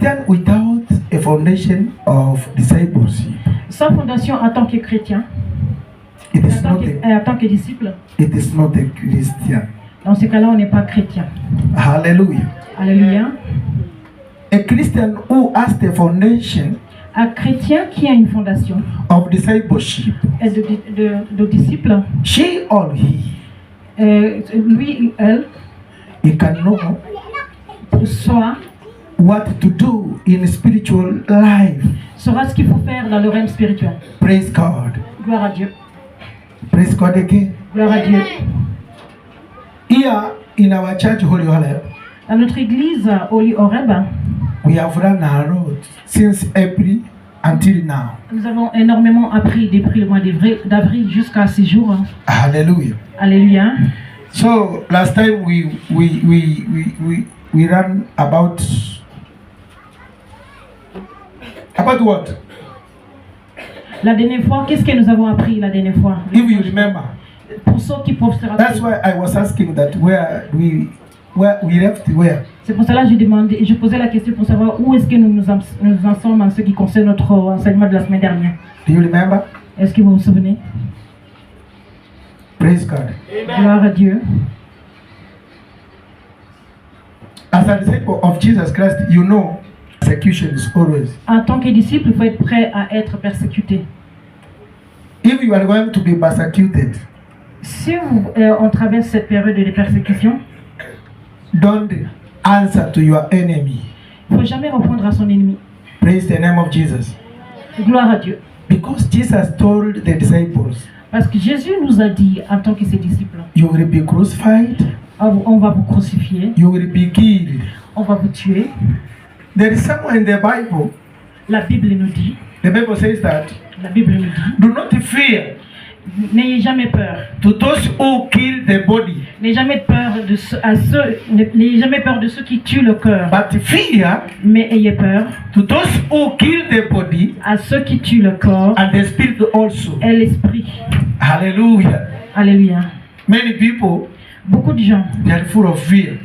Christian without a foundation of discipleship, Sans fondation en tant que chrétien, it is not en tant que disciple, it is not a Christian. dans ce cas-là, on n'est pas chrétien. Hallelujah. Alléluia. A Christian who has the foundation Un chrétien qui a une fondation of discipleship, et de disciple, she or he, lui, elle, he can know saura what to do in spiritual life. ce qu'il faut faire dans le règne spirituel. Praise God. Gloire à Dieu. Praise God again. Gloire à Dieu. Here in our church, Holy Horeb, Dans notre église, Holy Horeb, we have run our road since April until now. nous avons énormément appris depuis le mois d'avril jusqu'à ces jours. Hallelujah. Alléluia. So last time we ran about what? La dernière fois, qu'est-ce que nous avons appris la dernière fois? If you remember. Pour ceux qui peuvent se rappeler. That's why I was asking that where we left where. C'est pour cela que je posais la question pour savoir où est-ce que nous en sommes en ce qui concerne notre enseignement de la semaine dernière. Do you remember? Est-ce que vous vous souvenez? Praise God. Gloire à Dieu. As a disciple of Jesus Christ, you know persecution is always. En tant que disciple, il faut être prêt à être persécuté. If you are going to be persecuted, si on traverse cette période de persécution, don't answer to your enemy. Il ne faut jamais répondre à son ennemi. Praise the name of Jesus. Gloire à Dieu. Because Jesus told the disciples, parce que Jésus nous a dit en tant que ses disciples, you will be crucified, on va vous crucifier, you will be killed, on va vous tuer. There is somewhere in the Bible, la Bible nous dit, the Bible says that, la Bible nous dit, do not fear. N'ayez jamais peur. To those who kill the body. N'ayez jamais peur de ceux qui tuent le cœur. But fear. Mais ayez peur. To those who kill the body. À ceux qui tuent le corps. And the spirit also. Et l'esprit. Hallelujah. Alléluia. Many people. Beaucoup de gens. They are full of fear.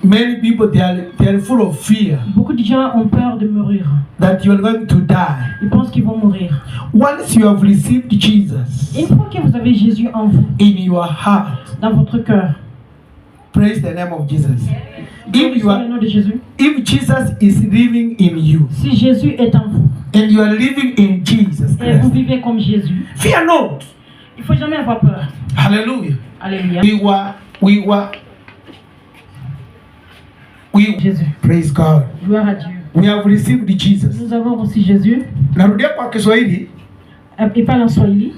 Many people they are full of fear. Beaucoup de gens ont peur de mourir. That you are going to die. Ils pensent qu'ils vont mourir. Once you have received Jesus. Une fois que vous avez Jésus en vous. In your heart. Dans votre cœur. Praise the name of Jesus. If you are, le nom de Jésus. If Jesus is living in you. Si Jésus est en vous. And you are living in Jesus Christ. Et vous vivez comme Jésus. Fear not. Il faut jamais avoir peur. Hallelujah. Alléluia. Jésus. Praise God. Gloire à Dieu. We have received Jesus. Nous avons reçu Jésus. Narudia kwa Kiswahili. Et pas en Swahili.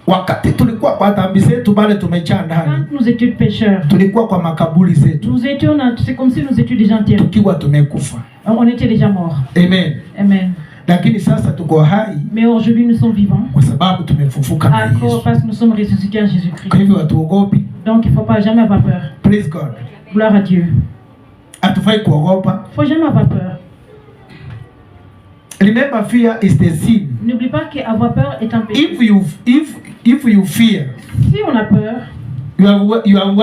Wakati tulikuwa kwa dhambi zetu bale tumejaa ndani. Quand nous étions pécheurs. Tulikuwa kwa makaburi zetu. Nous étions, c'est comme si nous étions déjà enterrés. Tukiwa tumekufa. On était déjà morts. Amen. Amen. Lakini sasa tuko hai. Mais aujourd'hui nous sommes vivants. Kwa sababu tumefufuka na Yesu. Parce que nous sommes ressuscités en Jésus-Christ. Kwa hivyo hatuogopi. Donc il faut pas jamais avoir peur. Praise God. Gloire à Dieu. Hatufai kuogopa. Faut jamais avoir peur. Remember, fear is the sin. N'oublie pas qu'avoir peur est un péché. If you fear, si on a peur, you have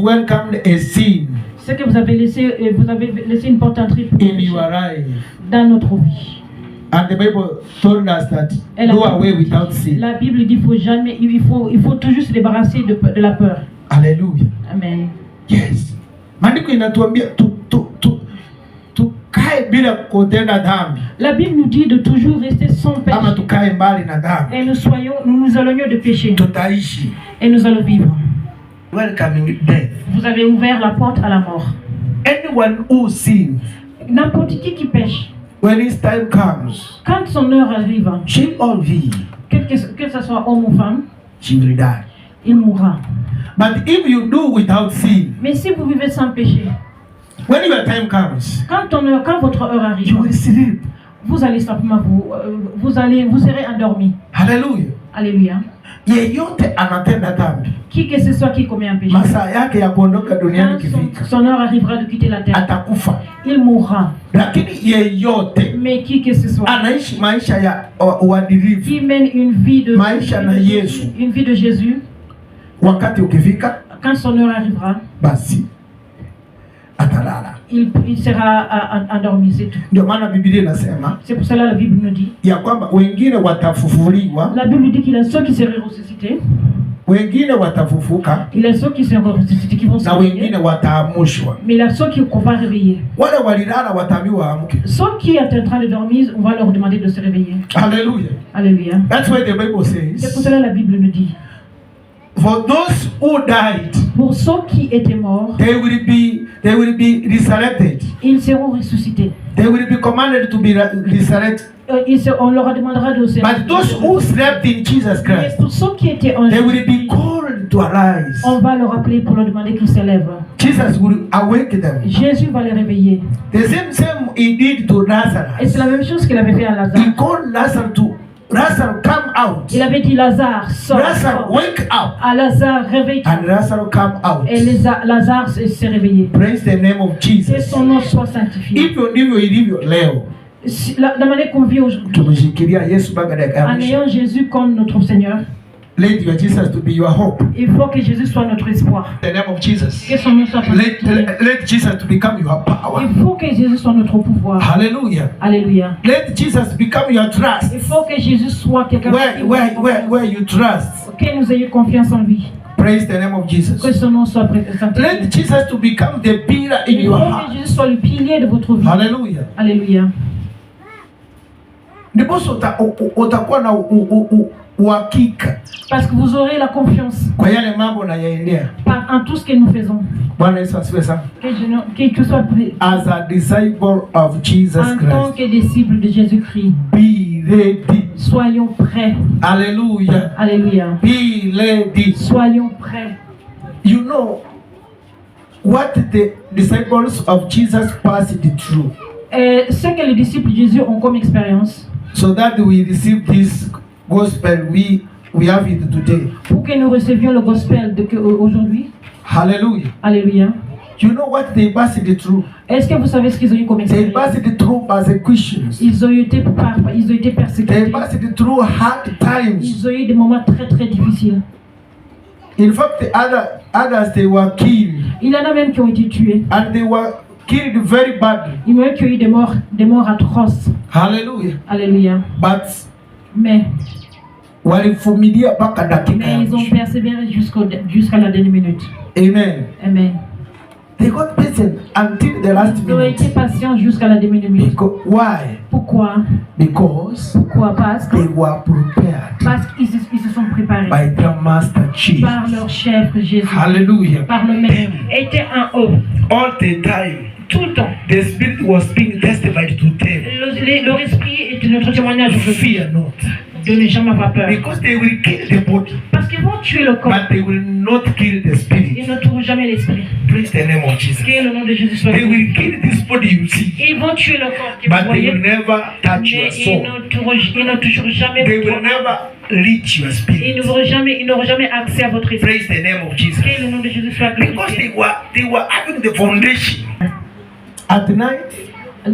welcomed a sin. C'est que vous avez laissé une porte d'entrée in your life. Dans notre vie. And the Bible told us that go away without sin. La Bible dit il faut toujours se débarrasser de la peur. Hallelujah. Amen. Yes. Maandiko inatuambia tukae bila kutenda dhambi. La Bible nous dit de toujours rester sans péché. Ama tukae mbali na dhambi. Et nous nous éloignons de péché. Tutaishi. Et nous allons vivre. Welcoming death. Vous avez ouvert la porte à la mort. Anyone who sins. N'importe qui pêche. When his time comes. Quand son heure arrive. She or he. Que ce soit homme ou femme. She will die. Il mourra. But if you do without sin, mais si vous vivez sans péché, when your time comes, quand votre heure arrive, you will sleep. Vous allez simplement vous serez endormi. Hallelujah. Alléluia. Yeyote anatenda dhambi, qui que ce soit qui commet un péché, masaa yake ya kuondoka duniani kifika, son heure arrivera de quitter la terre, atakufa. Il mourra. Lakini yeyote, mais qui que ce soit, anaishi maisha ya uadilifu, qui mène une vie de maisha na Yesu, une vie de Jésus, wakati ukifika, quand son heure arrivera, basi atalala. il sera endormi, c'est tout. Ndio maana Biblia inasema C'est pour cela la Bible nous dit. ya kwamba wengine watafufuliwa, La Bible dit qu'il y a ceux qui seraient ressuscités, wengine watafufuka, il y a ceux qui seront ressuscités qui vont se na réveiller, wengine wataamushwa. mais il y a ceux qu'on va réveiller. Wale walilala wataambiwa waamke. Ceux qui sont en train de dormir, on va leur demander de se réveiller. Hallelujah. Alléluia. That's why the Bible C'est pour says, cela la Bible nous dit. for those who died, Pour ceux qui étaient morts, they will be resurrected. ils seront ressuscités. They will be commanded to be resurrected. On leur demandera de se But those who slept in Jesus Mais Christ, pour ceux qui étaient en they will be Jésus, called to arise. on va leur appeler pour leur demander qu'ils s'élèvent. Jesus will awake them. Jésus va les réveiller. The same he did to Et Lazarus. c'est la même chose qu'il avait fait à Lazare. He called Lazarus to Lazarus, come out. Il avait dit Lazare, sors. Lazarus, wake up. À Lazare, réveille-toi. And Lazarus come out. Et Lazare s'est réveillé. Praise the name of Que Jesus. son nom soit sanctifié. Hivyo ndivyo ilivyo leo. La manière qu'on vit aujourd'hui, Tumeshikilia Yesu mpaka dakika ya en mwisho. ayant Jésus comme notre Seigneur, Let your Jesus to be your hope. il faut que Jésus soit notre espoir. The name of Jesus. Que son nom soit sanctifié. Let Jesus to become your power. Il faut que Jésus soit notre pouvoir. Hallelujah. Alléluia. Let Jesus become your trust. Il faut que Jésus soit quelqu'un Where you trust. que nous ayons confiance en lui. Praise the name of Jesus. Que son nom soit sanctifié. Let Jesus to become the pillar in Il your faut heart. que Jésus soit le pilier de votre vie. Hallelujah. Alléluia. Ndiposa utakuwa na uhakika Parce que vous aurez la confiance kwa yale mambo unayaendea. en tout ce que nous faisons. Bwana Yesu asifiwe sana. Que tu sois As a disciple of Jesus en tant Christ, que disciple de Jésus-Christ. be ready. Soyons prêts. Hallelujah. Alléluia. Be ready. Soyons prêts. You know what the disciples of Jesus passed through, Ce que les disciples de Jésus ont comme expérience, so that we receive this gospel we have it today. pour que nous recevions le gospel aujourd'hui. Hallelujah. Alléluia. You know what they passed through? Est-ce que vous savez ce qu'ils ont eu comme They expérience? passed through persecutions. Ils ont été They persécutés. passed through hard times. Ils ont eu des moments très très difficiles. In fact, the others they were killed, Il y en a même qui ont été tués. and they were killed very badly. Il y en a qui ont eu des morts atroces. Hallelujah. Alléluia. But Mais walivumilia mpaka dakika ya ils ont mwisho. persévéré jusqu'à la dernière minute. Amen. Amen. They got patient until the last Ils ont été minute. patients jusqu'à la dernière minute. Why? Pourquoi? Because Pourquoi? Parce they were prepared qu'ils se sont préparés by their master Jesus. par leur chef Jésus. Hallelujah. Par le même. Était en haut. All the time, Tout le temps. the Spirit was being testified to them. Leur esprit est notre témoignage aujourd'hui. Fear not, De ne jamais avoir peur. because they will kill the body, Parce qu'ils vont tuer le corps. but they will not kill the spirit. Ils ne tueront jamais l'esprit. Praise the name of Jesus. Que le nom de Jésus soit They béni. will kill this body you see, Ils vont tuer le corps que vous but they voyez. will never touch your Mais soul. ils ne toucheront jamais They votre will âme. never reach your Ils spirit. n'auront jamais accès à votre esprit. Praise the name of Jesus. Que le nom de Jésus soit Because glorifié. they were having the foundation. At night,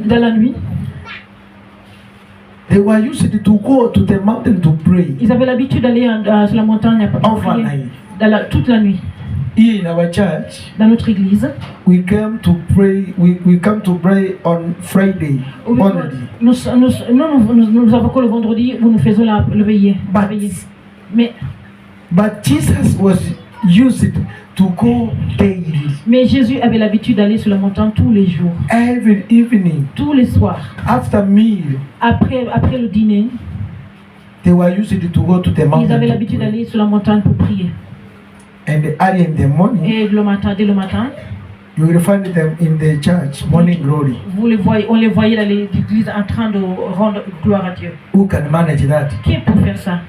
Dans la nuit, they were used to go to the mountain to pray. ils avaient l'habitude d'aller sur la montagne pour prier. Overnight. Toute la nuit. Here in our church, Dans notre église, we came to pray. We come to pray on Friday only. nous avons que le vendredi où nous faisons le veillée. Mais But Jesus was used to go daily, Jésus avait l'habitude d'aller sur la montagne tous les jours, every evening tous les soirs. after meal. Après le dîner, They were used to go to the ils mountain. avaient to l'habitude pray. d'aller sur la montagne pour prier. And early in the morning, Et dès le matin, you will find them in the church, morning glory. on les voyait dans l'église en train de rendre gloire à Dieu. Who can manage that? Qui peut faire ça?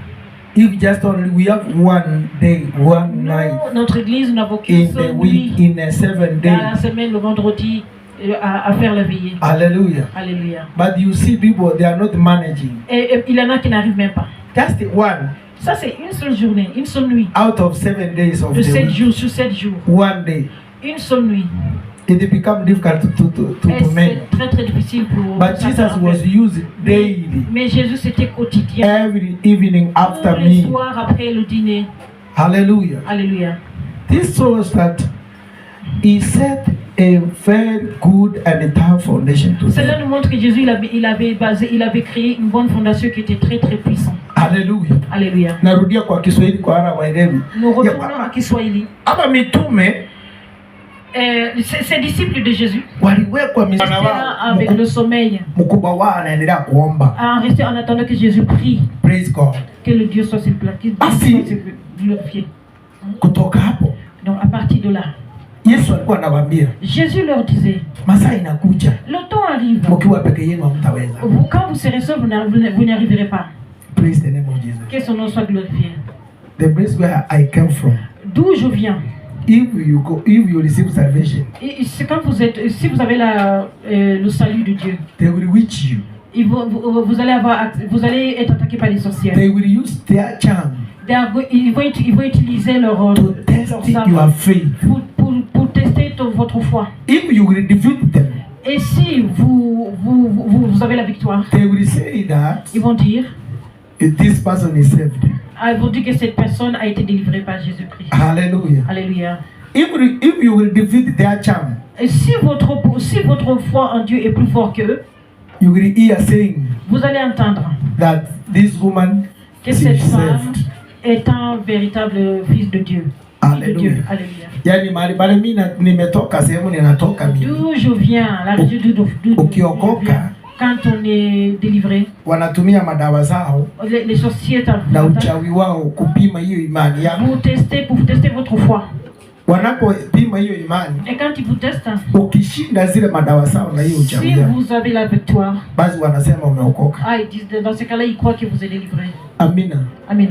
If just only we have one day, one night Notre église, nous n'avons qu'une in the seule week, nuit in a 7 dans la days. semaine, le vendredi, à faire la veillée. Hallelujah. Alléluia. But you see people, they are not managing. Et il y en a qui n'arrivent même pas. Just one Ça, c'est une seule journée, une seule nuit. out of 7 days of De the 7 week. jours, sur 7 jours. One day. Une seule nuit. It become difficult to Et manage. c'est très très difficile pour But Jesus was used daily, Mais Jésus, c'était quotidien. every evening after Tous les meal. soirs après le dîner. Hallelujah. Alléluia. This shows that he said a very good and tough foundation to Cela them. nous montre que Jésus il avait créé une bonne fondation qui était très très puissante. Hallelujah. Alléluia. Narudia kwa Kiswahili kwa wale waelewi. Nous retournons à Kiswahili. Aba mitume Ces disciples de Jésus waliwekwa restaient là avec le sommeil, mkubwa wao anaendelea kuomba. à rester en attendant que Jésus prie, Praise God. que le Dieu soit sur place, que Dieu Asi. soit glorifié. Kutoka hapo Donc à partir de là, Yesu alikuwa anawaambia Jésus leur disait, masaa inakuja le temps arrive, mkiwa peke yenu hamtaweza. quand vous serez seuls, vous n'y arriverez pas. Praise the name of Jesus. Que son nom soit glorifié. The place where I came from. D'où je viens. If you receive salvation, Et c'est quand vous êtes, si vous avez le salut de Dieu, they will witch you. vous allez être attaqué par les sorcières. They will use their charm Ils vont utiliser leur to test sabre your faith. pour tester votre foi. If you will defeat them, Et si vous avez la victoire, they will say that ils vont dire, this person is saved. ils vont dire que cette personne a été délivrée par Jésus-Christ. Hallelujah. Alléluia. If you will defeat their charm, Et si votre foi en Dieu est plus fort qu'eux, you will hear saying vous allez entendre that this woman que is cette femme saved. est un véritable fils de Dieu. Fils de Dieu. Hallelujah. Alléluia. Yani mahali pale mimi nimetoka sehemu ninatoka mimi. D'où je viens, la région d'où je Ukiokoka, viens, quand on est délivré, wanatumia madawa zao les sorciers na uchawi wao kupima hiyo imani yako. pour vous tester votre foi. Wanapopima hiyo imani, Et quand ils vous testent, ukishinda zile madawa zao na hiyo uchawi si yao, vous avez la victoire, basi wanasema umeokoka. ils disent, dans ce cas-là, ils croient que vous êtes délivré. Amina. Amen.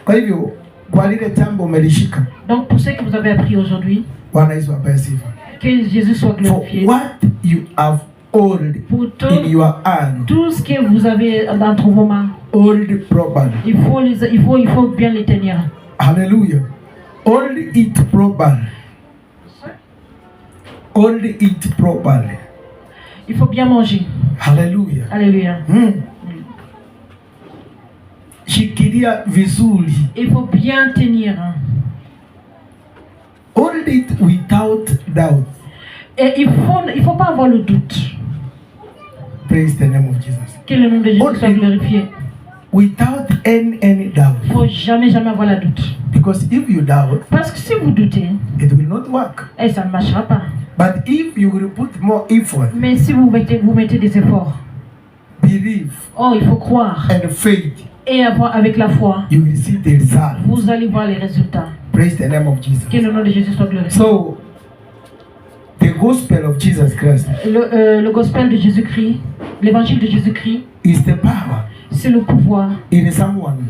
Kwa hivyo kwa lile jambo umelishika, Donc pour ce que vous avez appris aujourd'hui, Bwana Yesu apewe sifa. que Jésus soit For glorifié. what you have hold Pour in your hand, tout ce que vous avez entre vos mains, hold properly. il faut bien les tenir. Hallelujah. Hold it properly. Hold it properly. Il faut bien manger. Hallelujah. Alléluia. Shikilia vizuri. Il faut bien tenir. Hold it without doubt. Et il faut pas avoir le doute. Praise the name of Jesus. Que le nom de Jésus soit glorifié. Without any doubt. Il faut jamais avoir la doute. Because if you doubt, Parce que si vous doutez, it will not work. ça ne marchera pas. But if you will put more effort, Mais si vous mettez des efforts, believe, il faut croire and faith, et avec la foi, you will see the result. vous allez voir les résultats. Praise the name of Jesus. Que le nom de Jésus soit glorifié. So, the gospel of Jesus Christ Le gospel de Jésus-Christ, l'évangile de Jésus-Christ, is the power c'est le pouvoir. in someone.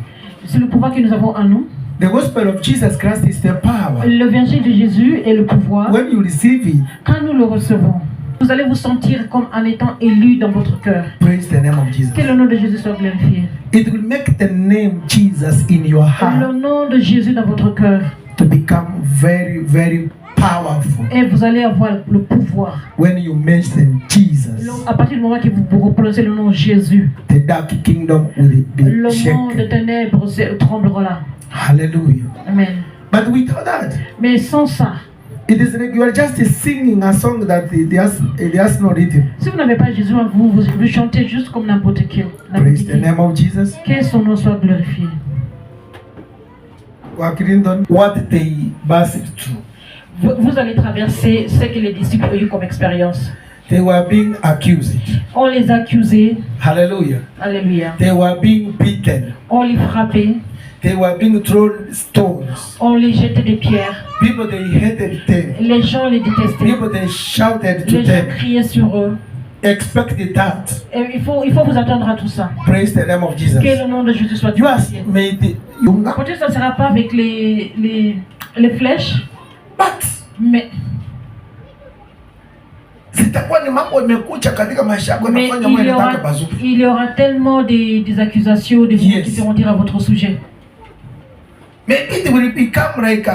C'est le pouvoir que nous avons en nous. The gospel of Jesus Christ is the power. L'évangile de Jésus est le pouvoir. When you receive it, Quand nous le recevons, vous allez vous sentir comme en étant élu dans votre cœur. praise the name of Jesus. Que le nom de Jésus soit glorifié. It will make the name Jesus in your Le heart nom de Jésus dans votre cœur. to become very, very powerful. Et vous allez avoir le pouvoir. When you mention Jesus, À partir du moment que vous prononcez le nom Jésus, the dark kingdom will be le monde des shaken. ténèbres tremblera là. Hallelujah. Amen. But without that, Mais sans ça, it is like you are just singing a song that it has no rhythm. si vous n'avez pas Jésus en vous, vous chantez juste comme n'importe qui. Praise the name of Jesus. Que son nom soit glorifié. What they passed through. Vous allez traverser ce que les disciples ont eu comme expérience. They were being accused. On les accusait. Hallelujah. Alléluia. They were being beaten. On les frappait. They were being thrown stones. On les jetait des pierres. People they hated them. Les gens les détestaient. People they shouted to Les gens them. criaient sur eux. Expect that. Et il faut vous attendre à tout ça. Praise the name of Jesus. Que le nom de Jésus soit You are glorifié. made Peut-être ça ne sera pas avec les flèches, but mais zitakuwa ni mambo imekuja katika maisha yako nafanya wewe unataka bazuki. il y aura tellement des accusations, des gens qui pourront dire à votre sujet. Maybe it will become like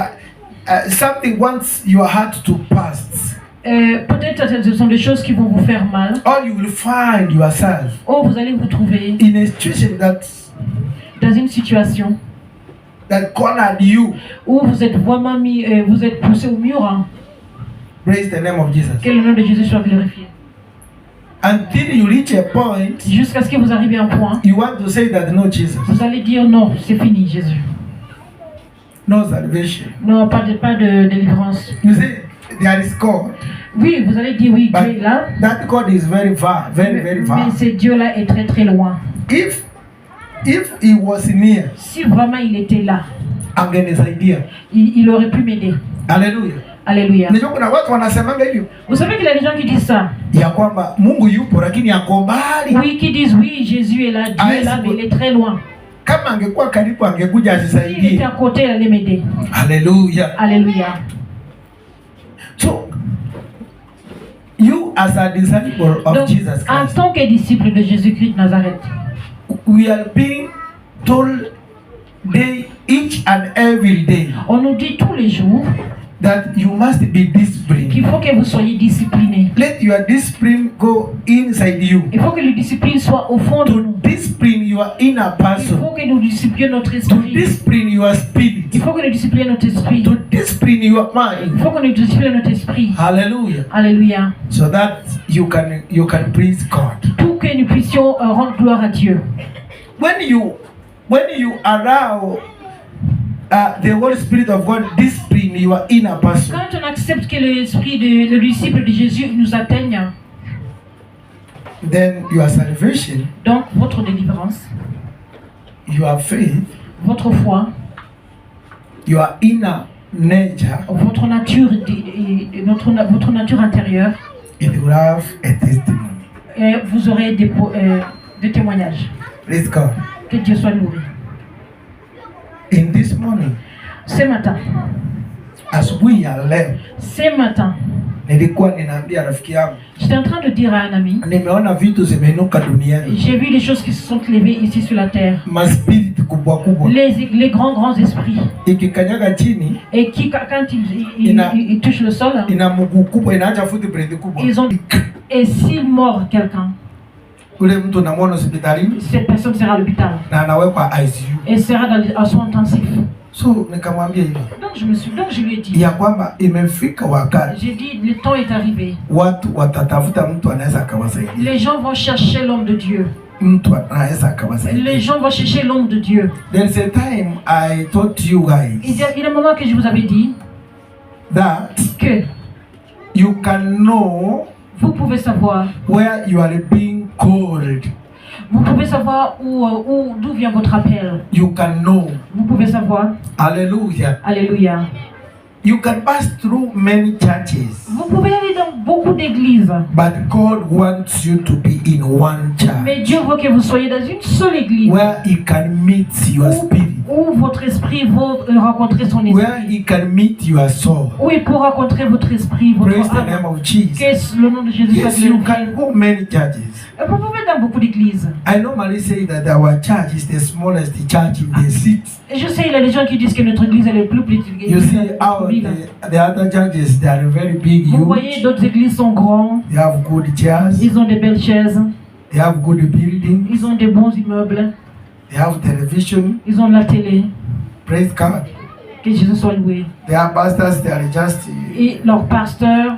something once your heart to pass. Peut-être ce sont des choses qui vont vous faire mal. Or you will find yourself Vous allez vous trouver in a situation dans une situation that cornered you. où vous êtes vraiment vous êtes poussé au mur. Praise the name of Jesus. Que le nom de Jésus soit glorifié. Until you reach a point, Jusqu'à ce que vous arriviez à un point, you want to say that no Jesus, vous allez dire non, c'est fini Jésus. no salvation. Non, pas de délivrance. You say there is God, Oui, vous allez dire oui, Dieu est là. that God is very far, very far. Mais ce Dieu-là est très très loin. If he was near, Si vraiment il était là, angenisaidia. il aurait pu m'aider. Hallelujah. Alléluia. Unajua kuna watu wanasemanga hivyo Vous savez qu'il y a des gens qui disent ça. ya kwamba Mungu yupo lakini ako mbali. Oui, qui disent oui, Jésus est là, Dieu est là, mais il est très loin. Kama angekuwa karibu angekuja S'il était asisaidie. à côté, il allait m'aider. Hallelujah. Alléluia. So you as a disciple of Donc, Jesus en Christ, tant que disciple de Jésus-Christ de Nazareth, we are being told each and every day on nous dit tous les jours that you must be disciplined. qu'il faut que vous soyez disciplinés. Let your discipline go inside you. Il faut que la discipline soit au fond de To nous. discipline your inner Il person. faut que nous disciplinions notre To esprit. discipline your Il spirit. faut que nous disciplinions notre esprit. To discipline your Il mind. faut que nous disciplinions notre esprit. Hallelujah. Alléluia. So that you can praise God. Pour que nous puissions rendre gloire à Dieu. When you allow the Holy Spirit of God discipline your inner person, Quand on accepte que le disciple de Jésus nous atteigne, then your salvation, donc votre délivrance, your faith, votre foi, your inner nature, votre nature, votre nature intérieure, it will have a testimony. et vous aurez des témoignages. Praise God. Que Dieu soit loué. In this morning, Ce matin, as we are left, ce matin, nilikuwa ninaambia rafiki yangu, j'étais en train de dire à un ami, nimeona vitu zimeinuka duniani, j'ai vu des choses qui se sont levées ici sur la terre. maspirit kubwa kubwa Les grands esprits. ikikanyaga chini, Et qui, quand ils touchent le sol, ina mguu kubwa, inaacha footprint kubwa. et s'il mord quelqu'un, Ule mtu unamwona hospitalini cette personne sera à l'hôpital na anawekwa ICU. et sera en soins intensifs. So nikamwambia hivi Donc je lui ai dit, ya kwamba imefika wakati j'ai dit, le temps est arrivé. watu watatafuta mtu anaweza akawasaidia, Les gens vont chercher l'homme de Dieu. mtu anaweza Les akawasaidia. gens vont chercher l'homme de Dieu. There's a time I told you Il y guys a un moment que je vous avais dit that que you can know vous pouvez savoir, where you are being called. vous pouvez savoir d'où vient votre appel. You can know. Vous pouvez savoir. Hallelujah. Alléluia. You can pass through many churches, Vous pouvez aller dans beaucoup d'églises, but God wants you to be in one mais church Dieu veut que vous soyez dans une seule église where He can meet your spirit, où votre esprit va rencontrer son where esprit, He can meet your soul. où il peut rencontrer votre esprit, Praise votre the name âme. of Jesus. Que le nom de Jésus soit Yes, you glorifié. can go many churches. Vous pouvez dans beaucoup d'églises. I normally say that our church is the smallest church in the city. Et je sais, il y a des gens qui disent que notre église est la plus petite You église see de how notre ville. the other churches, they are very big, Vous voyez, huge. d'autres églises sont grandes, They have good chairs. ils ont des belles chaises, They have good buildings. ils ont des bons immeubles, They have television. ils ont de la télé. Praise God. Que Jésus soit loué. Their pastors, they are just Et leurs pasteurs,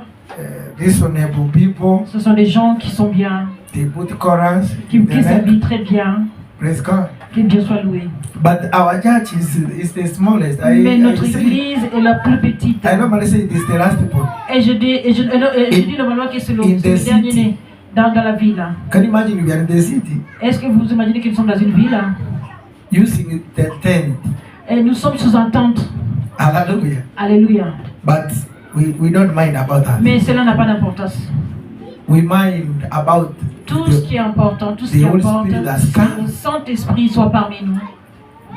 reasonable people. ce sont des gens qui sont bien, They put chorus. qui in the neck. s'habillent très bien. Praise God. Que Dieu soit loué. But our church is the smallest. Mais notre say, église est la plus petite. I normally say it is the last one. Et je dis normalement que c'est le dernier né dans la ville. Can you imagine we are in the city Est-ce que vous imaginez que nous sommes dans une ville using the tent? et nous sommes sous un tente. Hallelujah. Alléluia. But we don't mind about that. Mais cela n'a pas d'importance. We mind about Tout ce qui est important, tout ce qui the Holy importe, Spirit has c'est que come. le Saint-Esprit soit parmi nous.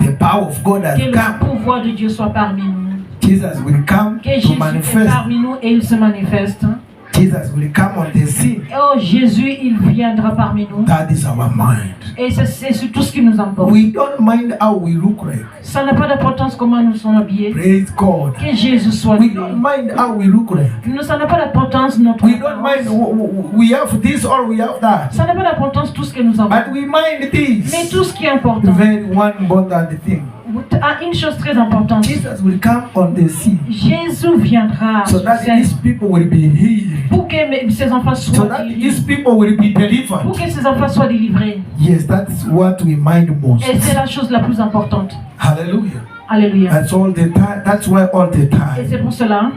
The power of God has Que le come. pouvoir de Dieu soit parmi nous. Jesus will come Que to Jésus est manifest. parmi nous et il se manifeste. Jesus will come on the scene. Oh Jésus, il viendra parmi nous. That is our mind. Et c'est sur tout ce qui nous importe. We don't mind how we look like. Ça n'a pas d'importance comment nous sommes habillés. Praise God. Que Jésus soit We loué. don't mind how we look like. Ça n'a pas d'importance notre We don't mind we have this or we have that. Ça n'a pas d'importance tout ce que nous avons. But we mind Mais this. tout ce qui est important, Very one important thing. une chose très importante. Jesus will come on the sea Jésus viendra so sur that scène these people will be healed, pour que ses enfants so soient that guéris, these people will be delivered. pour que ses enfants soient délivrés. Yes, that's what we mind most. Et c'est la chose la plus importante. Hallelujah. Alléluia. That's all the time. That's why all the Et time c'est pour cela,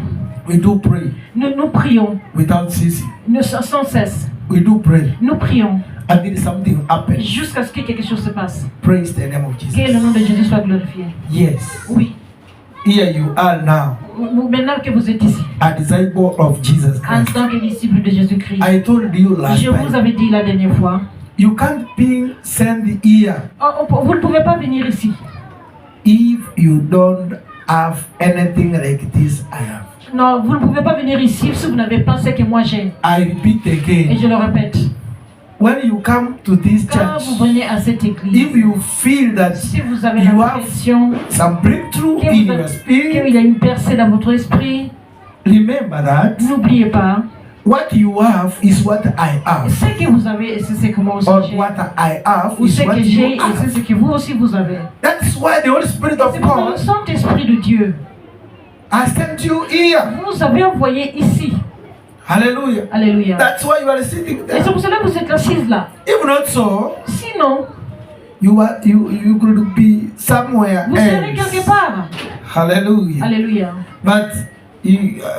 we do pray nous prions without ceasing. sans cesse. We do pray Nous prions until something happens. jusqu'à ce que quelque chose se passe. Praise the name of Que le nom Jesus. de Jésus soit glorifié. Yes. Oui. Here you are now, Maintenant que vous êtes ici, a disciple of Jesus en Christ. tant que disciple de Jésus-Christ, I told you last je vous time, avais dit la dernière fois, you can't be sent here vous ne pouvez pas venir ici if you don't have anything like this I have. non, vous ne pouvez pas venir ici si vous n'avez pas ce que moi j'ai. I repeat Et again, je le répète, when you come to this quand church, vous venez à cette église, if you feel that si vous avez you l'impression some breakthrough que in vous your avez- spirit, qu'il y a une percée dans votre esprit, remember that n'oubliez pas, what you have is what I have, ce que vous avez, c'est ce que moi aussi or j'ai. what I have Ou is ce what que j'ai, you et c'est have. ce que vous aussi vous avez. That's why the Holy Spirit of C'est pour le God Saint-Esprit de Dieu has sent you here. vous avez envoyé ici. Hallelujah. Alléluia. That's why you are sitting Et there. c'est pour cela que vous êtes assise là. If not so, Sinon, you could be somewhere vous serez quelque else. part. Hallelujah. Alléluia. But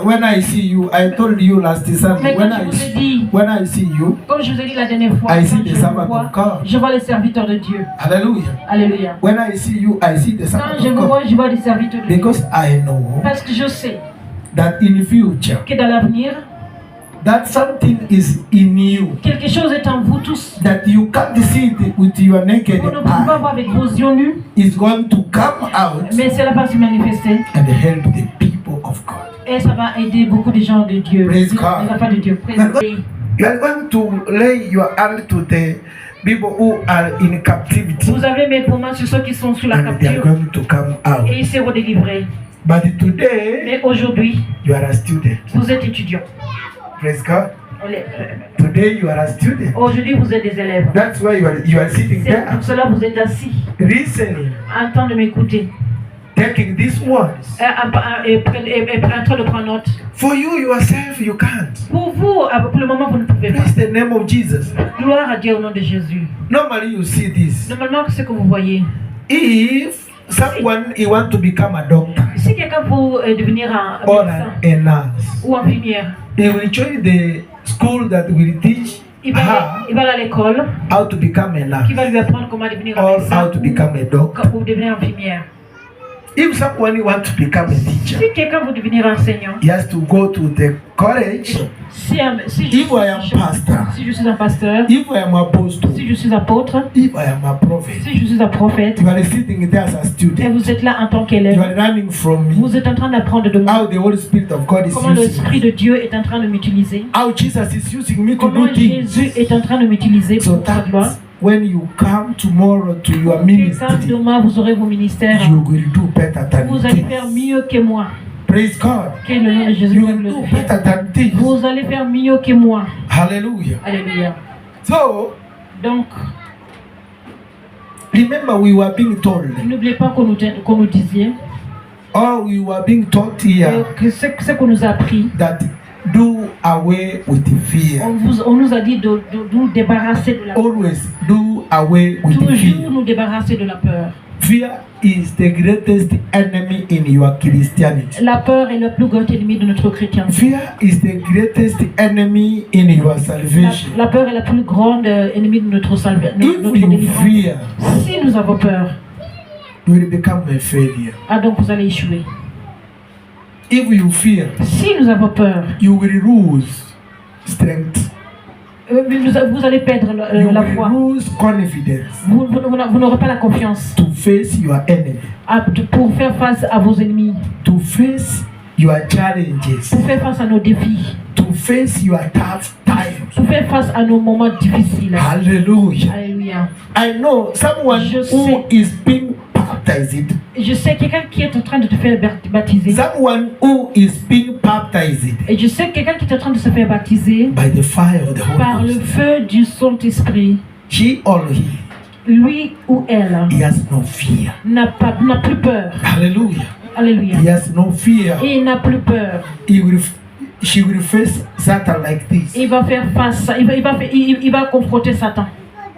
when I see you, I told you last December, Mais quand je vous ai dit, when I see you, comme je vous ai dit la dernière fois, I quand see the je vous servant vois, of God. je vois les serviteurs de Dieu. Hallelujah. Alléluia. When I see you, I see the Quand servant je of vous God. vois, je vois les serviteurs de Dieu. Because I know Parce que je sais that in future, que dans l'avenir, that something is in you quelque chose est en vous tous. that you can't see it with your naked Vous ne pouvez pas eye voir avec vos yeux nus, is going to come out mais cela va se manifester. and help the people of God. Et ça va aider beaucoup de gens de Dieu. Praise Les God. enfants de Dieu. Praise God. You are going to lay your hand to the people who are in captivity Vous avez mes vos mains sur ceux qui sont sous la and they are capture going to come out. et ils seront délivrés. But today, Mais aujourd'hui, you are a student. vous êtes étudiants. Praise God. Allez, Today, you are a student. aujourd'hui, vous êtes des élèves. That's why you are sitting C'est there, pour cela que vous êtes assis, listening, en train de m'écouter, taking these words. et en train de prendre note. For you yourself, you can't. Pour vous, pour le moment, vous ne pouvez pas. Praise the name of Jesus. Gloire à Dieu au nom de Jésus. Normally, you see this. Normalement, c'est ce que vous voyez. If someone he want to become a doctor Si quelqu'un veut devenir un or médecin a nurse, ou infirmière, he will join the school that will teach il va aller à l'école how to become a qui nurse va lui apprendre comment devenir un or médecin how to become a doctor. ou devenir infirmière. If someone want to become a teacher, Si quelqu'un veut devenir enseignant, he has to go to the college. si If I am pastor, je suis un pasteur, if I am apostle, si je suis apôtre, if I am a prophet, si je suis un prophète, you are sitting there as a et student. vous êtes là en tant You qu'élève, are running from me. vous êtes en train d'apprendre de moi How the Holy Spirit of God is comment using l'Esprit me. de Dieu est en train de m'utiliser, How Jesus is using me to comment do things. Jésus est en train de m'utiliser So pour sa gloire. that when you come tomorrow to your Et quand ministry, demain vous aurez vos ministères, you will do better than vous allez faire this. mieux que moi. Praise God. Que le nom de Jésus You soit will do glorifié. better than this. Vous allez faire mieux que moi. Hallelujah. Alléluia. So Donc, remember, we were being told, n'oubliez pas qu'on nous disait or we were being taught here, que ce qu'on nous a appris, that do away with fear. on nous a dit de nous débarrasser de la peur. Always do away with Toujours fear. nous débarrasser de la peur. Fear is the greatest enemy in your Christianity. La peur est le plus grand ennemi de notre chrétienté. Fear is the greatest enemy in your salvation. La peur est la plus grande ennemie de notre salvation. If you fear, Si nous avons peur, you will become a failure. donc vous allez échouer. If you fear, Si nous avons peur, you will lose strength. vous allez perdre You la will foi. lose confidence Vous n'aurez pas la confiance to face your enemy, pour faire face à vos ennemis, to face your challenges, pour faire face à nos défis, to face your tough times. pour faire face à nos moments difficiles. Hallelujah. Alléluia. I know someone Je who sais. is being baptized. Je sais quelqu'un qui est en train de te faire baptiser. Someone who is being baptized Et je sais quelqu'un qui est en train de se faire baptiser by the fire of the par Holy le Ghost. feu du Saint-Esprit. She or he lui ou elle he has no fear. n'a plus peur. Hallelujah. Alléluia. He has no fear. Et il n'a plus peur. She will face Satan like this. Il va faire face, il va confronter Satan.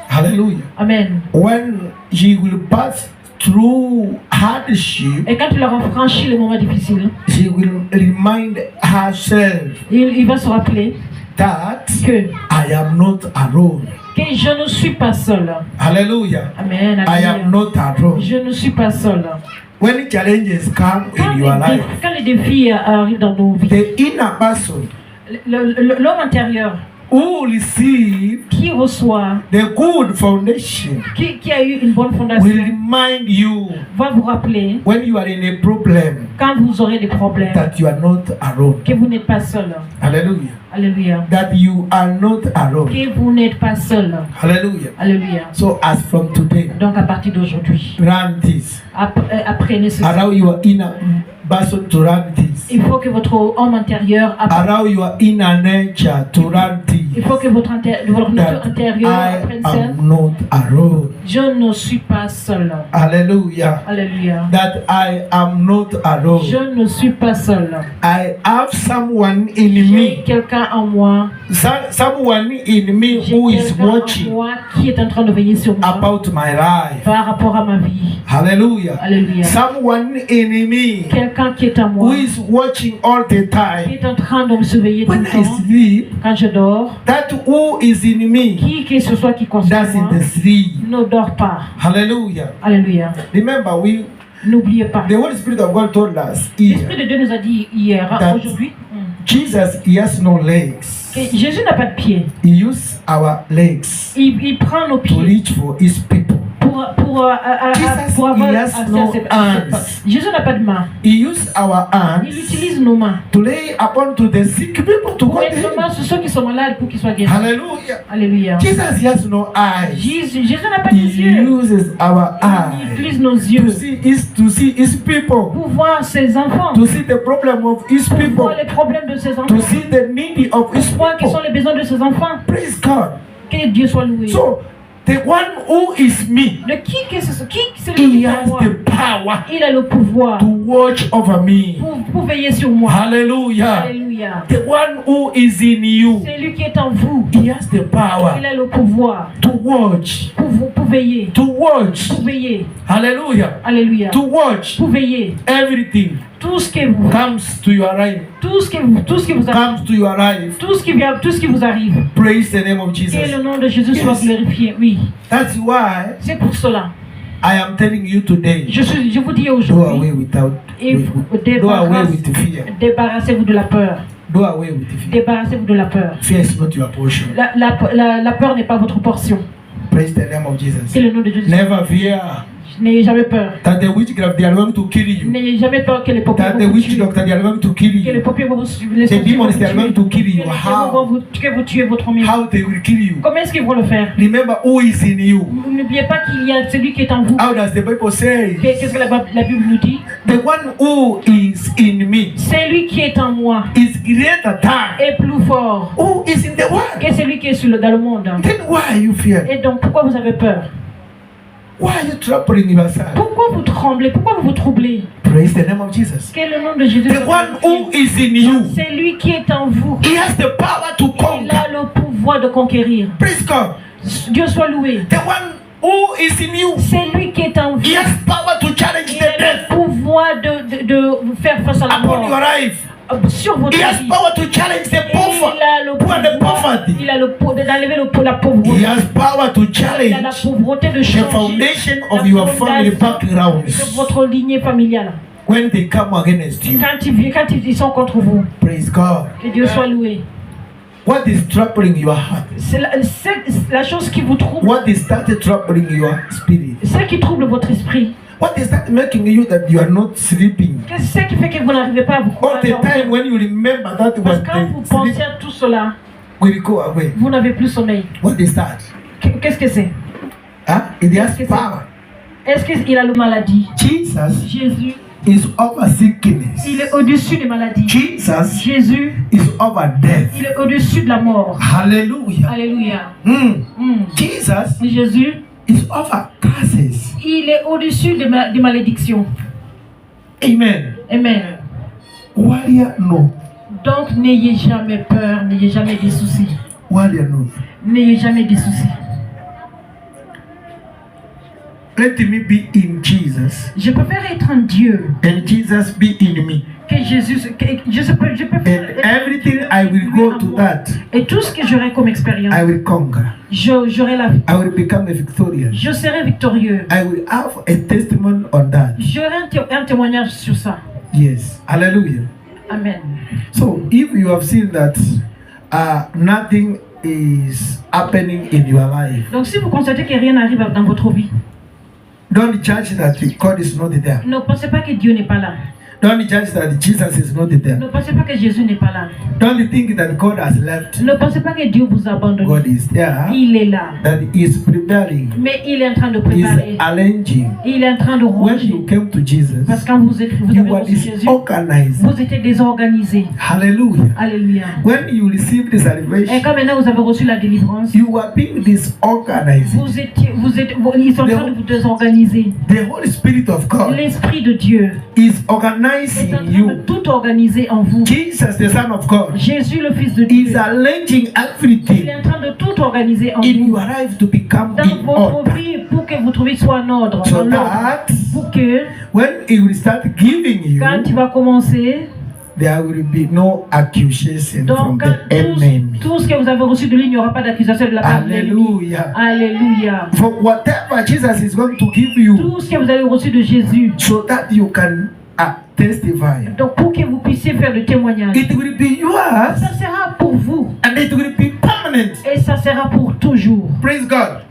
Hallelujah. Amen. When she will pass through hardship, Et quand il aura franchi les moments difficiles, she will remind herself il va se rappeler that que I am not alone. je ne suis pas seul. Hallelujah. Amen. I am not alone. Je ne suis pas seul. When challenges come in your life, Quand les défis arrivent dans nos vies, the inner person l'homme intérieur who received qui reçoit, the good foundation qui a eu une bonne will fondation, remind you va vous rappeler when you are in a problem quand vous aurez des problèmes that you are not alone. que vous n'êtes pas seul. Hallelujah. Alléluia. That you are not alone. Que vous n'êtes pas seul. Hallelujah. Alléluia. So as from today, Donc à partir d'aujourd'hui, run this. apprenez ceci. Allow your inner person to run this. Il faut que votre homme intérieur Allow your inner nature to run this. il faut que votre nature That intérieure I apprenne ça. am not alone. Je ne suis pas seul. Hallelujah. Alléluia. That I am not alone. Je ne suis pas seul. I have someone in J'ai me. quelqu'un en moi. Someone in me J'ai who is quelqu'un en watching moi qui est en train de veiller sur moi about my life. par rapport à ma vie. Hallelujah. Alléluia. Someone in me Quelqu'un qui est en who moi, is watching all the qui time. est en train de me surveiller tout When le I temps. sleep, Quand je dors, that who is in me qui que ce soit qui concerne moi, doesn't sleep. ne dort pas. Hallelujah. Alléluia. Remember, N'oubliez pas. the Holy Spirit of God told us here L'Esprit de Dieu nous a dit hier, That- aujourd'hui, Jesus, he has no legs. que Jésus n'a pas de pieds. He uses our legs Il prend nos to pieds reach for his people. Jesus, pour avoir he has accès no à cette hands. Jésus n'a pas de main. He uses our Il hands utilise nos mains to lay upon to the sick people to pour go mettre to nos him. mains sur ceux qui sont malades pour qu'ils soient guéris. Hallelujah. Alléluia. Jesus, he has no eyes. Jésus n'a pas de He yeux. uses our Il eyes utilise nos yeux to see his people, pour voir ses enfants, to see the problem of his pour people, voir les problèmes de ses enfants, to see the need of his pour voir quels sont people. les besoins de ses enfants. Praise God. Que Dieu soit loué. So, the one who is me, De qui que ce soit, qui c'est he lui qui est has moi. the power Il a le pouvoir to watch over me. pour veiller sur moi. Hallelujah. Alléluia. The one who is in you, C'est lui qui est en vous. he has the power Il a le pouvoir to watch, pour veiller. to watch. Pour veiller. Hallelujah. Alléluia. To watch Pour veiller. everything Tout ce que vous, comes to your life, tout ce qui vous arrive, comes to your life. tout ce qui vous arrive. Praise the name of Que Jesus. le nom de Jésus soit Yes. glorifié. Oui. That's why C'est pour cela. I am telling you today, Je vous dis do away aujourd'hui, without, et do away with fear. débarrassez-vous de la peur. Do away with fear. Débarrassez-vous de la peur. Fear is not your portion. La peur n'est pas votre portion. Praise the name of Que Jesus. le nom de Jésus. Never fear N'ayez jamais peur. that the witchcraft they are going to kill you. N'ayez jamais peur que les paupières That vont the vous witch tuer. doctor they are going to kill Que les you. paupières vont vous The tuer. demons they are going to kill you. Que les démons vont vous tuer votre mieux. How they will kill you. Comment est-ce qu'ils vont le faire? Remember who is in you. N'oubliez pas qu'il y a celui qui est en vous. How does the Bible say? Qu'est-ce que la Bible nous dit? The one who is in me C'est lui qui est en moi is greater than est plus fort who is in the world. que celui qui est dans le monde. Then why you fear? Et donc, pourquoi vous avez peur? Why are you troubling yourself? Pourquoi vous tremblez? Pourquoi vous vous troublez? Praise the name of Jesus. Quel est le nom de Jésus? The one who is in you, C'est lui qui est en vous. he has the power to Il a conquer. le pouvoir de conquérir. Praise God. Dieu soit loué. The one who is in you, C'est lui qui est en vous. he has power to challenge Il the a le death pouvoir de faire face à la upon your mort life. sur votre He has vie. power to challenge the Et il a le poor and the pouvoir, poverty. il a le pouvoir d'enlever la He pauvreté. has power to Il a la challenge pauvreté de the changer foundation la of your family fondation de backgrounds votre lignée familiale. when they come against you. Quand ils sont contre vous, Praise God. que Dieu soit loué. What is troubling your heart? C'est la chose qui vous trouble, What is that troubling your spirit? celle qui trouble votre esprit. What is that making you that you are not sleeping? C'est ce qui fait que vous n'arrivez pas à vous All the time when you remember that Parce was que quand vous the pensez sleep à tout cela, will go away. vous n'avez plus sommeil. What is that? Qu'est-ce que c'est? It has Qu'est-ce que c'est? power. Est-ce qu'il a la maladie? Jesus Jésus, is over sickness. il est au-dessus des maladies. Jesus Jésus, is over death. il est au-dessus de la mort. Hallelujah. Alléluia. Jesus Jésus, is over curses. Il est au-dessus des malédictions. Amen. Amen. Warrior, no. Donc n'ayez jamais peur, n'ayez jamais des soucis. Warrior, no. N'ayez jamais des soucis. Let me be in Jesus. Je préfère être en Dieu. And Jesus be in me. Que Jésus, je préfère And everything I will go to that, et tout ce que j'aurai comme expérience, I will conquer. j'aurai la I will become a victorious. je serai victorieux. I will have a testimony on that. J'aurai un témoignage sur ça. Yes. Hallelujah. Amen. So if you have seen that nothing is happening in your life, Donc si vous constatez que rien n'arrive dans votre vie, don't judge that God is not there. ne pensez pas que Dieu n'est pas là. Don't judge that Jesus is not there. Ne pensez pas que Jésus n'est pas là. Don't think that God has left. Ne pensez pas que Dieu vous a abandonné. God is there. Il est là. That He is preparing. Mais il est en train de He préparer. is arranging. Il est en train de When ranger. you came to Jesus, Parce que quand vous you avez were reçu Jésus, disorganized. vous étiez désorganisé. Hallelujah. Alléluia. When you received the Et salvation, quand maintenant vous avez reçu la délivrance, you were being disorganized. ils sont en train de vous désorganiser. The Holy Spirit of God L'Esprit de Dieu is est en organizing train de you. tout organiser en vous. Jesus, the Son of God, Jésus, le Fils de is Dieu, arranging il everything est en train de tout organiser en in vous. your life to become Dans in votre order. vie, pour que vous trouviez soit en ordre. So Dans l'ordre. that Pour que, when He will start giving you, quand il va commencer, there will be no accusation from donc the enemy. tout ce que vous avez reçu de lui, il n'y aura pas d'accusation de la part de l'ennemi. Hallelujah. Alléluia. For whatever Jesus is going to give you, Tout ce que vous avez reçu de Jésus, so that you can testify. donc pour que vous puissiez faire le témoignage, It will be yours ça sera pour vous and it will be permanent. et ça sera pour toujours. Praise God.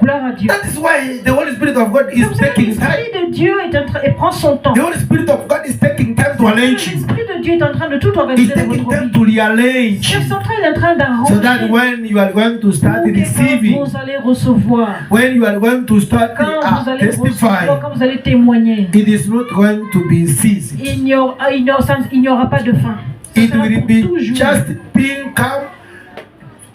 Gloire à Dieu. That is why the Holy Spirit of God is Comme ça, taking time. l'Esprit de Dieu est en train et prend son temps. The Holy Spirit of God is taking time to arrange you. L'Esprit de Dieu est en train de tout He's organiser dans taking votre time vie. to rearrange C'est you. son train, il est en train So that d'arranger. when you are going to start Pour que receiving, quand vous allez recevoir, when you are going to start quand vous allez testify, recevoir, quand vous allez témoigner, it is not going to be ceased. il n'y aura pas de fin. Ça It sera will pour be toujours. just being come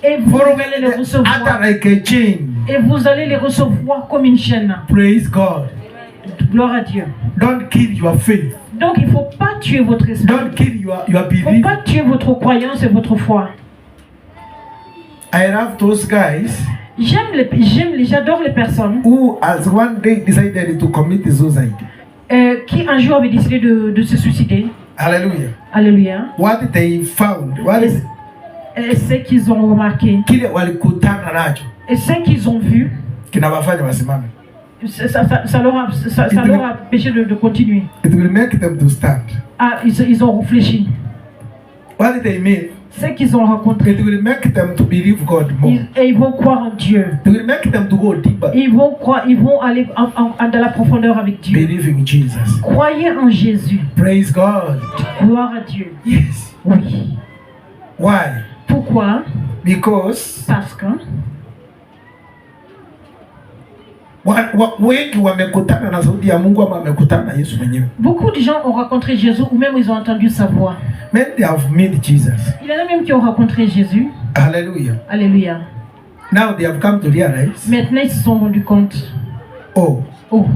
Et vous following allez les the recevoir. other like a chain. Et vous allez les recevoir comme une chaîne. Praise God. Gloire à Dieu. Don't kill your faith. Donc il ne faut pas tuer votre esprit. Don't kill your Il ne faut belief. pas tuer votre croyance et votre foi. I love those guys J'adore les personnes who has one day decided to commit suicide. qui un jour avaient décidé de se suicider. Hallelujah. Alléluia. What they found, what is Et ce qu'ils ont remarqué, kile walikutana nacho et ce qu'ils ont vu, kinawafanya wasimame. ça leur a empêché de continuer. It will make them to stand. Ah, ils ont réfléchi. What did they mean? Ce qu'ils ont rencontré, It will make them to believe God more. et ils vont croire en Dieu. It will make them to go deeper. Ils vont aller dans la profondeur avec Dieu. Believe in Jesus. Croyez en Jésus. Praise God. Gloire à Dieu. Yes. Oui. Why? Pourquoi? Because Parce que wengi wamekutana na sauti ya Mungu ama wamekutana na Yesu mwenyewe. beaucoup de gens ont rencontré Jésus ou même ils ont entendu sa voix. Many they have met Jesus. Il y en a même qui ont rencontré Jésus. Hallelujah. Alléluia. Now they have come to realize, Maintenant ils se sont rendus compte. oh, Oh,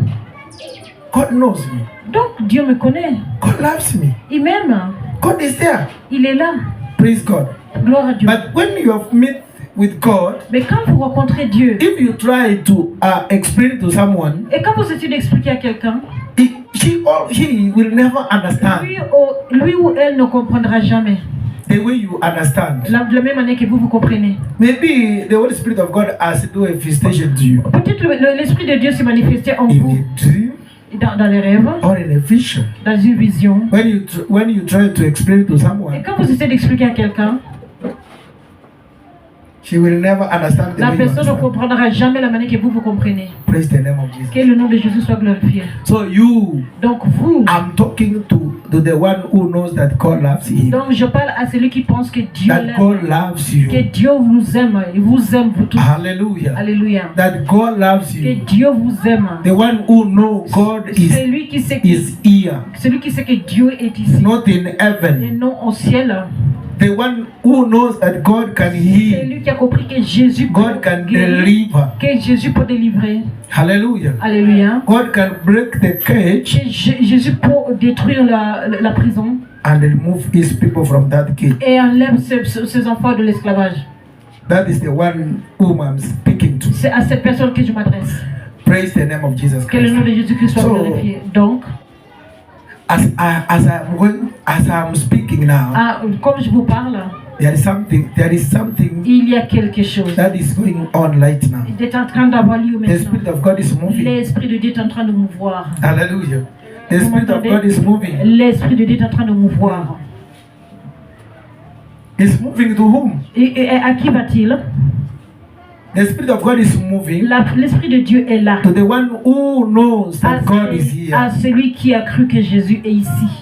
God knows me. donc Dieu me connaît. God loves me. Il m'aime. God is there. Il est là. Praise God. Gloire à Dieu. But when you have met with God, Mais quand vous rencontrez Dieu, if you try to explain to someone, et quand vous essayez d'expliquer à quelqu'un, he will never understand lui ou elle ne comprendra jamais. the way you understand. De la même manière que vous comprenez. Maybe the Holy Spirit of God has do a visitation to you Peut-être l'Esprit de Dieu s'est manifesté en in vous, a dream dans les rêves, or in a vision. dans une vision. When you try to explain to Et someone, quand vous essayez d'expliquer à quelqu'un, she will never understand the la way you personne ne understand. comprendra jamais la manière que vous comprenez. Praise the name of Que Jesus. le nom de Jésus soit glorifié. So you, Donc vous, I'm talking to the one who knows that God loves him. donc je parle à celui qui pense que Dieu That l'aime, God loves you. que Dieu vous aime, il vous aime vous tous. Hallelujah. Alléluia. That God loves Que you. Dieu vous aime. The one who knows God Celui qui sait is here, que Dieu est ici not in et heaven, non au ciel. The one who knows that God can C'est heal, lui qui a compris que Jésus God can guérir, deliver. que Jésus peut délivrer. Hallelujah. Alléluia. God can break the cage Que Jésus peut détruire la prison and remove his people from that cage. et enlève ses enfants de l'esclavage. That is the one whom I'm speaking to. C'est à cette personne que je m'adresse. Praise the name of Jesus Que le Christ. nom de Jésus-Christ soit So, glorifié. Donc, as I'm speaking now, comme je vous parle, there is something il y a quelque chose. that is going on right now. Il est en train d'avoir lieu The Spirit maintenant. of God is moving. L'Esprit de Dieu est en train de mouvoir. Hallelujah. The Vous Spirit of m'entendez? God is moving. L'Esprit de Dieu est en train de mouvoir. It's moving to whom? Et à qui va-t-il? The Spirit of God is moving L'Esprit de Dieu est là. to the one who knows À that God is here. celui qui a cru que Jésus est ici.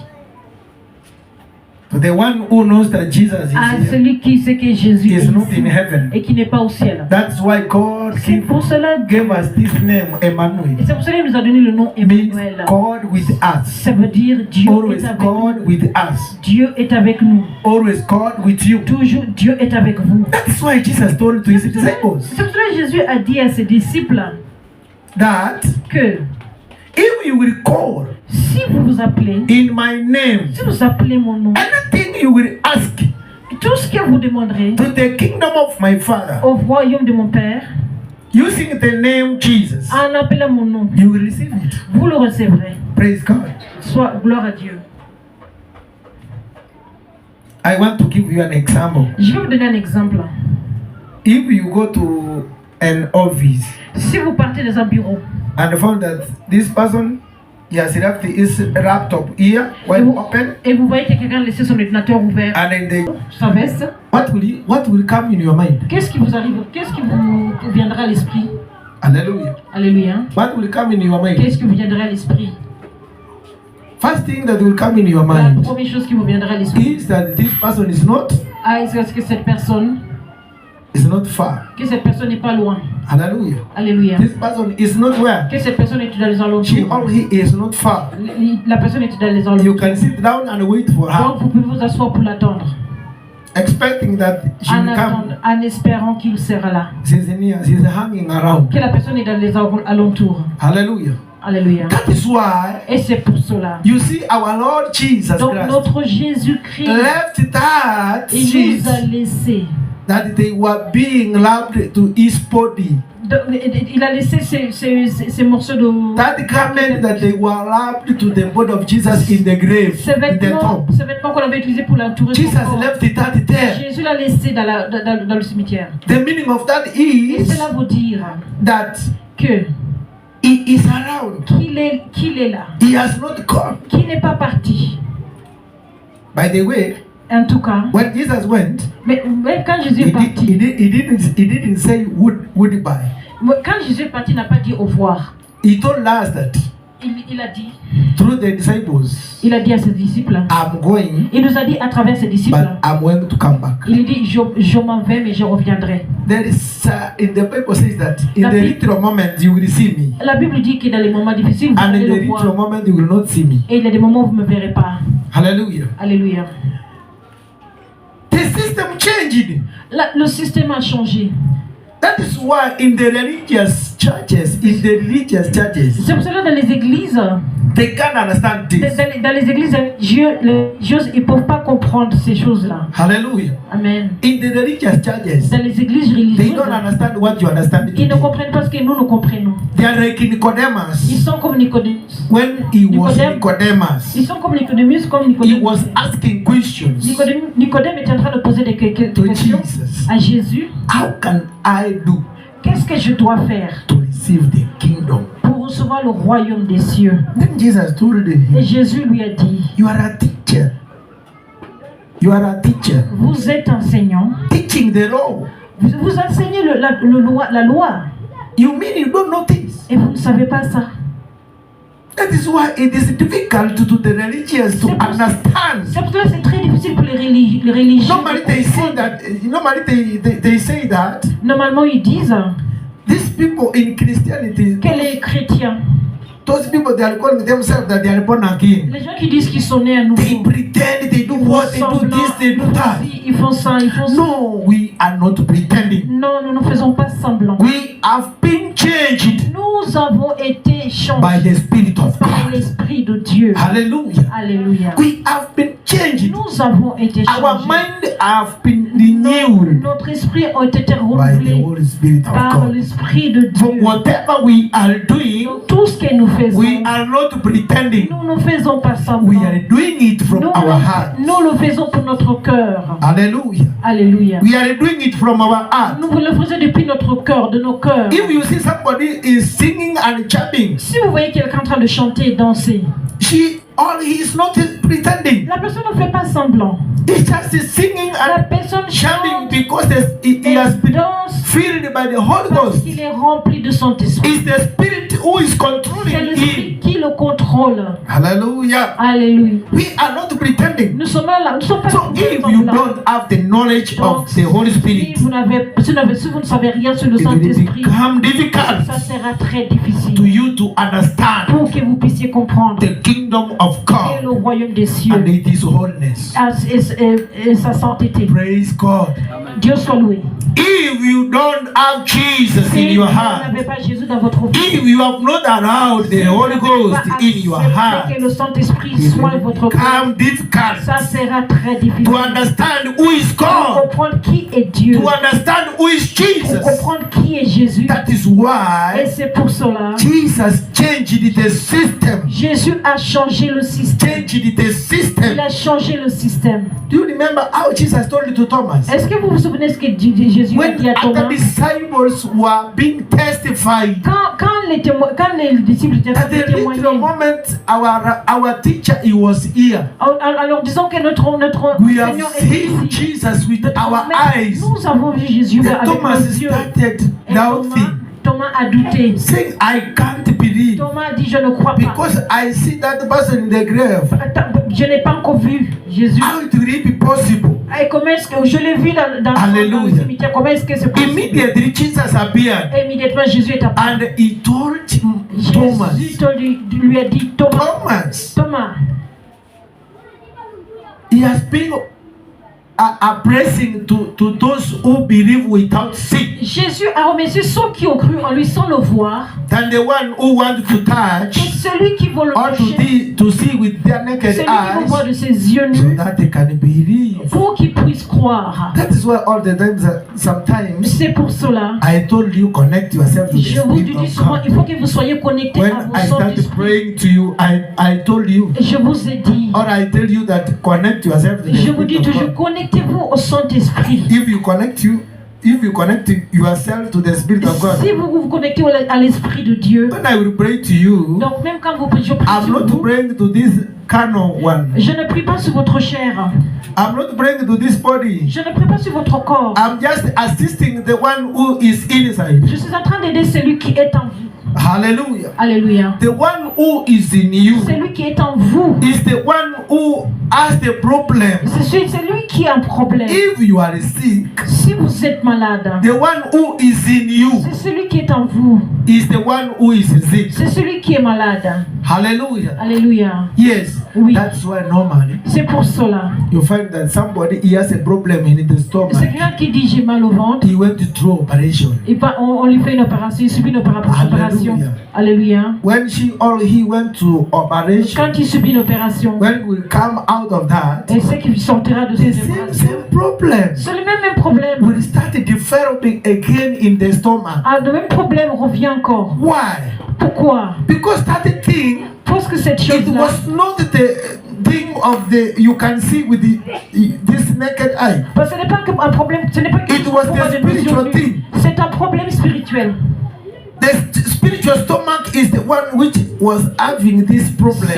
To the one who knows that Jesus À is here. celui qui sait que Jésus He est is not in ici heaven. et qui n'est pas au ciel. That's why God C'est pour cela gave us this name, et Emmanuel. c'est pour cela qu'il nous a donné le nom Means Emmanuel. God with us. Ça veut dire Dieu Always est avec God nous. with us. Dieu est avec nous. Always God with you. Toujours Dieu est avec vous. That's why Jesus told to his disciples C'est pour cela que Jésus a dit à ses disciples that que if you will call si vous vous appelez, in my name, si vous appelez mon nom, anything you will ask tout ce que vous demanderez to the kingdom of my Father, au royaume de mon Père, using the name Jesus, en appelant mon nom, you will receive it. vous le recevrez. Praise God. Soit gloire à Dieu. I want to give you an example. Je vais vous donner un exemple. If you go to an office Si vous partez dans un bureau and found that this person he has left his laptop here wide open, et vous voyez que quelqu'un a laissé son ordinateur ouvert, and then they, sa veste, what will come in your mind? qu'est-ce qui vous arrive? Qu'est-ce qui vous viendra à l'esprit? Hallelujah. Alléluia. What will come in your mind? Qu'est-ce qui vous viendra à l'esprit? First thing that will come in your La mind première chose qui vous viendra à l'esprit, is that this person is not est-ce que cette personne far. n'est pas loin? Hallelujah. Alléluia. This person is not where? Que cette personne est dans les She alentours. or he is not far. La personne est dans les You alentours. can sit down and wait for her, Donc vous pouvez vous asseoir pour l'attendre, expecting that she will come. en espérant qu'il sera là. She's near, she's hanging around. Que la personne est dans les alentours. Hallelujah. Alléluia. That is why Et c'est pour cela. you see our Lord Jesus Donc Christ notre Jésus-Christ, left that il seat nous a laissé. that they were being wrapped to his body. Il a laissé ces morceaux de... That garment that they were wrapped to the body of Jesus in the grave, Ces in the tomb. vêtements qu'on avait utilisés pour l'entourer. Jesus left it out there. Jésus l'a laissé dans le cimetière. The meaning of that Et is cela veut dire that que he is around. qu'il est là, He has not gone. qu'il n'est pas parti. By the way, En tout cas, when Jesus went, mais quand Jésus est parti, he didn't say goodbye. quand Jésus est parti, il n'a pas dit au revoir. He told us that Il a dit, through the disciples, il a dit à ses disciples, I'm going, il nous a dit à travers ses disciples, but I'm going to come back. il dit, je m'en vais mais je reviendrai. There is in the Bible says that in La the Bible- literal moment you will see me, La Bible dit que dans les moments difficiles, vous and allez in the le literal voir. moment you will not see me. Et il y a des moments où vous ne me verrez pas. Hallelujah. Alléluia. The system changed. Le système a changé. That is why in the religious churches, C'est pour cela dans les églises, they can't understand this. dans les églises, ils ne peuvent pas comprendre ces choses-là. Hallelujah. Amen. In the religious churches, Dans les églises they religieuses, don't understand what you understand ils ne today. comprennent pas ce que nous comprenons. They are like Ils Nicodemus. sont comme Nicodème. When he was Nicodème. Nicodemus, Ils sont comme Nicodémus, comme he Nicodème. was asking questions Nicodème était en train de poser des to questions Jesus. à Jésus. How can I do Qu'est-ce que je dois faire to receive the kingdom? pour recevoir le royaume des cieux? Then Jesus told him, Et Jésus lui a dit, you are a teacher. You are a teacher. vous êtes enseignant, Teaching the law. vous enseignez la loi, You mean you don't know this? et vous ne savez pas ça. That is why it is difficult to the religious to understand. C'est pour ça que c'est très difficile pour les religieux. Normally they say that. Normally they say that Normalement, ils disent these people in Christianity que les chrétiens, those people, they are calling themselves that they are born again. Les gens qui disent qu'ils sont nés à nouveau. They pretend, they do what, they do this, they do that. Ils font ça, ils font ça. No, we are not pretending. Non, nous ne faisons pas semblant. We have been changed Nous avons été by changés the Spirit of par God. l'Esprit de Dieu. Hallelujah. Alléluia. We have been changed. Nous avons été Our changés. mind have been renewed Notre esprit a été by the renouvelé Holy Spirit of par God. l'Esprit de So Dieu. whatever we are doing, Donc, tout ce que nous faisons, we are not pretending. nous ne faisons pas We semblant. are doing it from Nous, our heart. nous le faisons pour notre cœur. Hallelujah. Alléluia. We are doing it from our heart. Nous le faisons depuis notre cœur, de nos cœurs. If you see somebody is singing and jumping, Si vous voyez quelqu'un en train de chanter et danser, he is not pretending. la personne ne fait pas semblant. He's just singing La and personne jumping chante because he et has been danse filled by the Holy parce Ghost. qu'il est rempli de son esprit. It's the Spirit who is C'est controlling l'esprit him. qui le contrôle. Hallelujah. Alléluia. We are not pretending. Nous sommes là, nous ne sommes pas So if you semblants. don't have the knowledge Donc, of the Holy si Spirit, si vous ne savez rien sur le it will Saint-Esprit, become difficult ça sera très to difficile you to understand pour que vous puissiez comprendre the kingdom of quel est le God royaume des and cieux His holiness. et sa sainteté. Praise God. Dieu soit loué. If you don't have Jesus in Si your vous heart, n'avez pas Jésus dans votre vie, if you have not allowed the Holy Ghost in your heart, que le Saint-Esprit it soit will votre cœur, become difficult ça sera très difficile. to understand who is Pour God, comprendre qui est Dieu, to understand who is pour Jesus. comprendre qui est Jésus. That is Et why c'est pour cela, Jesus changed the system. Jésus a changé le système. Changed the Il system. a changé le système. Do you remember how Jesus told it to Thomas? Est-ce que vous vous souvenez ce que Jésus a When dit à Thomas? other disciples were being testified, Quand les disciples étaient at the témoignés, little moment our teacher he was here. alors disons que notre We have Seigneur est seen ici. Jesus with our Mais eyes. nous avons vu Jésus And avec Thomas nos yeux. started Et doubting, Thomas a douté. saying, I can't believe Thomas a dit, je ne crois pas. because I see that person in the grave. Attends, je n'ai pas encore vu Jésus. How it will it be possible? Et comment est-ce que je l'ai vu dans le Hallelujah. cimetière? Comment est-ce que c'est possible? Immediately Jesus appeared Et immédiatement Jésus est apparu. and he told Thomas, Jésus lui a dit, Thomas, he has been a blessing to those who believe without sin, Jésus a remercié ceux qui ont cru en lui sans le voir. than the one who want to Et touch celui qui veut le or toucher, to see with their naked celui qui veut voir eyes, de ses yeux so nus, that they can believe. pour qu'il puisse croire. That is why all the times, sometimes C'est pour cela, I told you connect yourself to the je vous Spirit dis of souvent, il God. faut que vous soyez connectés à When vos I started Saint-Esprit. praying to you, I told you, Je vous ai dit, or I tell you that connect yourself to the je vous dis Spirit of toujours, God. connectez-vous au Saint-Esprit. If you connect yourself to the Spirit of God, Si vous vous connectez à l'Esprit de Dieu, when I will pray to you, donc même quand vous priez, je prie I'm sur not vous, praying to this carnal one. je ne prie pas sur votre chair, I'm not praying to this body. je ne prie pas sur votre corps. I'm just assisting the one who is inside. Je suis en train d'aider celui qui est en vous. Hallelujah. Alléluia. The one who is in you Celui qui est en vous, is the one who has the problem. c'est lui qui a un problème. If you are sick, Si vous êtes malade, the one who is in you c'est celui qui est en vous. is the one who is sick. C'est celui qui est malade. Hallelujah. Alléluia. Yes. Oui. That's why normally C'est pour cela. you find that somebody he has a problem in the C'est stomach. quelqu'un qui dit j'ai mal au ventre. He went through operation. Et on lui fait une opération, il subit une opération. Alléluia. When he went to operation, Quand il subit une opération, when we come out of that, et c'est qu'il sortira de the cette same opération. problem C'est le même problème. will start developing again in the stomach. Ah, le même problème revient encore. Why? Pourquoi? Because that thing, Parce que cette it chose-là, was not the thing of the you can see with this naked eye. parce que ce n'est pas un problème, ce n'est pas quelque It chose was qu'on the voit de nos spiritual yeux. thing. C'est un problème spirituel. The spiritual stomach is the one which was having this C'est problem.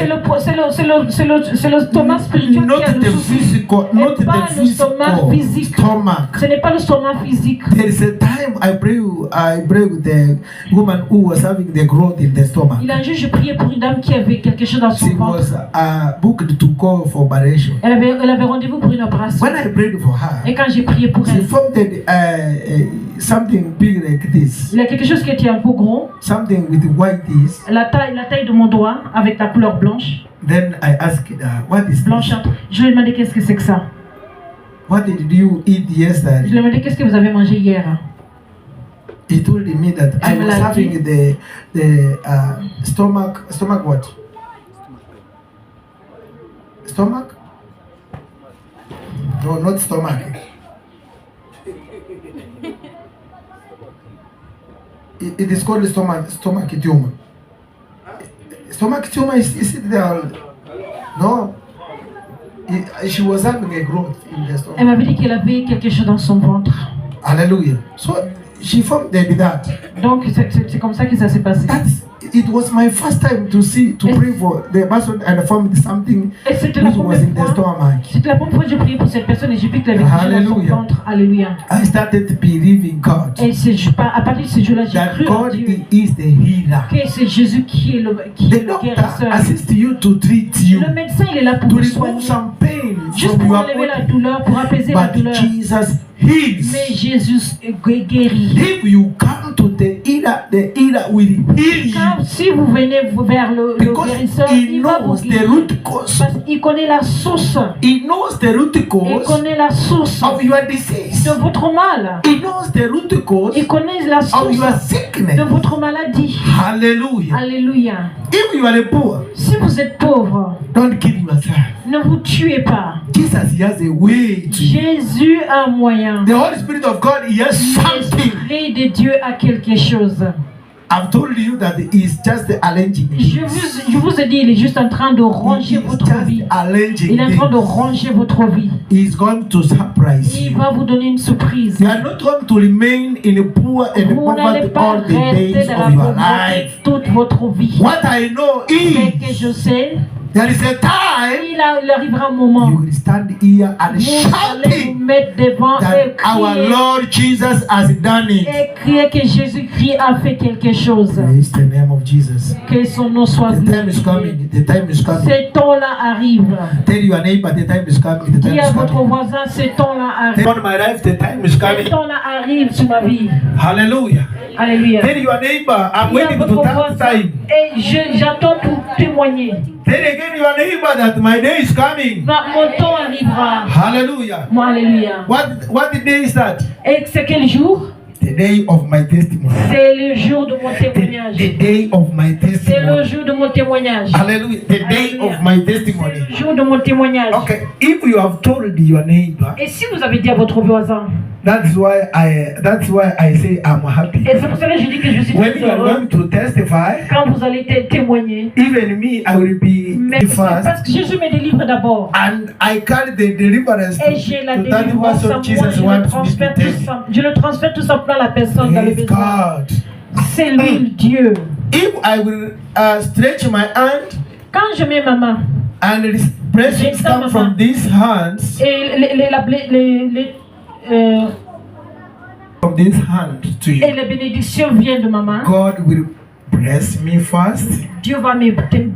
le stomac spirituel qui Not a le the souci. physical, Et not pas the le stomac physical physique. stomach. Ce n'est pas le stomac physique. There is a time I pray with the woman who was having the growth in the stomach. Il a un jour, je priais pour une dame qui avait quelque chose dans son She ventre. was booked to go for operation. Elle avait rendez-vous pour une opération. When I prayed for her, Et quand j'ai prié pour she elle, formed something big like this. Il a quelque chose qui était un peu gros, Something with white is. la taille de mon doigt, avec la couleur blanche, Then I asked, what is this? blanchâtre. Je lui ai demandé qu'est-ce que c'est que ça. What did you eat Je lui ai yesterday? demandé qu'est-ce que vous avez mangé hier. He told me that I was having the stomach what? Stomach? No, not stomach. It is called stomach tumor. Stomach tumor is it there? No. She was having a growth in the stomach. Elle m'avait dit qu'elle avait quelque chose dans son ventre. Hallelujah. So she formed that. Donc c'est comme ça que ça s'est passé. It was my first time to pray for the person and formed something which was in the stomach. C'était la première fois que j'ai prié pour cette personne et j'ai vu qu'elle avait quelque chose dans son ventre. Alléluia. I started believing God. Et à partir de ce jour-là, j'ai cru en God Dieu. is the healer. Que c'est Jésus qui est le The doctor guérisseur. assists you to treat you, Le médecin, il est là pour to vous remove soigner. some pain Juste from pour your enlever la body. douleur, pour apaiser la But douleur. Jesus heals. Mais Jésus guérit. If you come to the healer will heal Car you si vous venez vers le because guérisseur, he il va vous knows the guérir. root cause. Parce qu'il connaît la source. He knows the root Il cause connaît la source of your disease. de votre mal. He knows the root cause Il connaît la of source your de sickness. votre maladie. Hallelujah. Alléluia. If you are poor, Si vous êtes pauvre, don't kill yourself. ne vous tuez pas. Jesus, he has a way to you. Jésus a un moyen. The Holy Spirit of God, he has something. L'Esprit de Dieu a quelque chose. I've told you that he's just arranging Je vous ai dit, il est juste en train de ranger votre vie. Il est en train de ranger votre vie. He's going to surprise Il you. va vous donner une surprise. You are not going to remain in a poor and Vous n'allez poverty pas all the rester days dans la of your pauvreté life. toute votre vie. What I know Ce que is je sais, there is a time il arrivera un moment you will stand here and vous allez vous shouting mettre devant et that our crier, Lord Jesus has done it. et crier que Jésus-Christ a fait quelque chose. Praise the name of Jesus. Que son nom soit The time is glorifié. coming. The time is coming. Ce temps-là arrive. Tell your neighbor the time is coming. The time Dis à is votre coming. voisin, ce temps-là arrive. On my life, the time is Ce coming. temps-là arrive sur ma vie. Hallelujah. Alléluia. Tell your neighbor, I'm Dis à waiting votre to that voisin, time. et j'attends pour témoigner. Tell again your neighbor that my day is coming. Mon temps arrivera. Hallelujah. Moi, alléluia. What day is that? Et c'est quel jour? The day of my testimony. C'est le jour de mon témoignage. The day of my C'est le testimony. jour de mon témoignage. Hallelujah. The day of my testimony. Le jour de mon témoignage. Okay. If you have told your neighbor, Et si vous avez dit à votre voisin, that's why I say I'm happy. et c'est pour cela que je dis que je suis When très you are heureux, going to testify, quand vous allez témoigner. even me, I will be Mais the c'est first. parce que Jésus me délivre d'abord. And I carry the deliverance Et j'ai la to that délivrance en person moi, Jesus wants me to take. je le transfère tout simplement à la personne dans le Praise besoin. God. C'est lui, Dieu. If I will stretch my hand Quand je mets ma main and blessings come from these hands, et from this hand to et you, les bénédictions viennent de ma main, God will bless me first. Dieu va me Then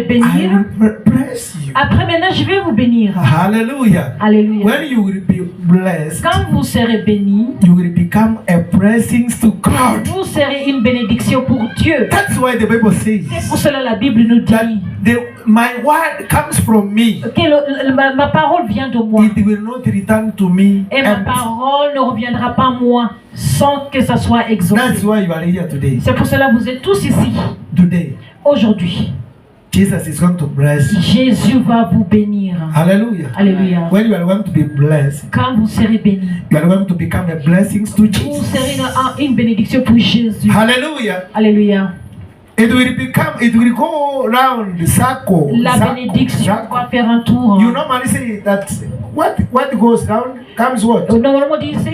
bénir. I will bless you. Après maintenant, je vais vous bénir. Hallelujah. Alléluia. When you will be blessed, Quand vous serez bénis, you will become a blessing to God. vous serez une bénédiction pour Dieu. That's why the Bible says C'est pour cela la Bible nous that dit my word comes from me. que ma parole vient de moi. It will not return to me Et ma empty. parole ne reviendra pas à moi sans que ça soit That's exaucé. why you are here today. C'est pour cela que vous êtes tous ici Today, aujourd'hui. Jesus is going to bless you. Jésus va vous bénir. Hallelujah. Alléluia. When you are going to be blessed, Quand vous serez bénis, you are going to become a blessing to vous Jesus. serez une bénédiction pour Jésus. Hallelujah. Alléluia. It will go round the circle. La bénédiction va faire un tour. You normally say that what goes round comes what? Normalement, on dit ce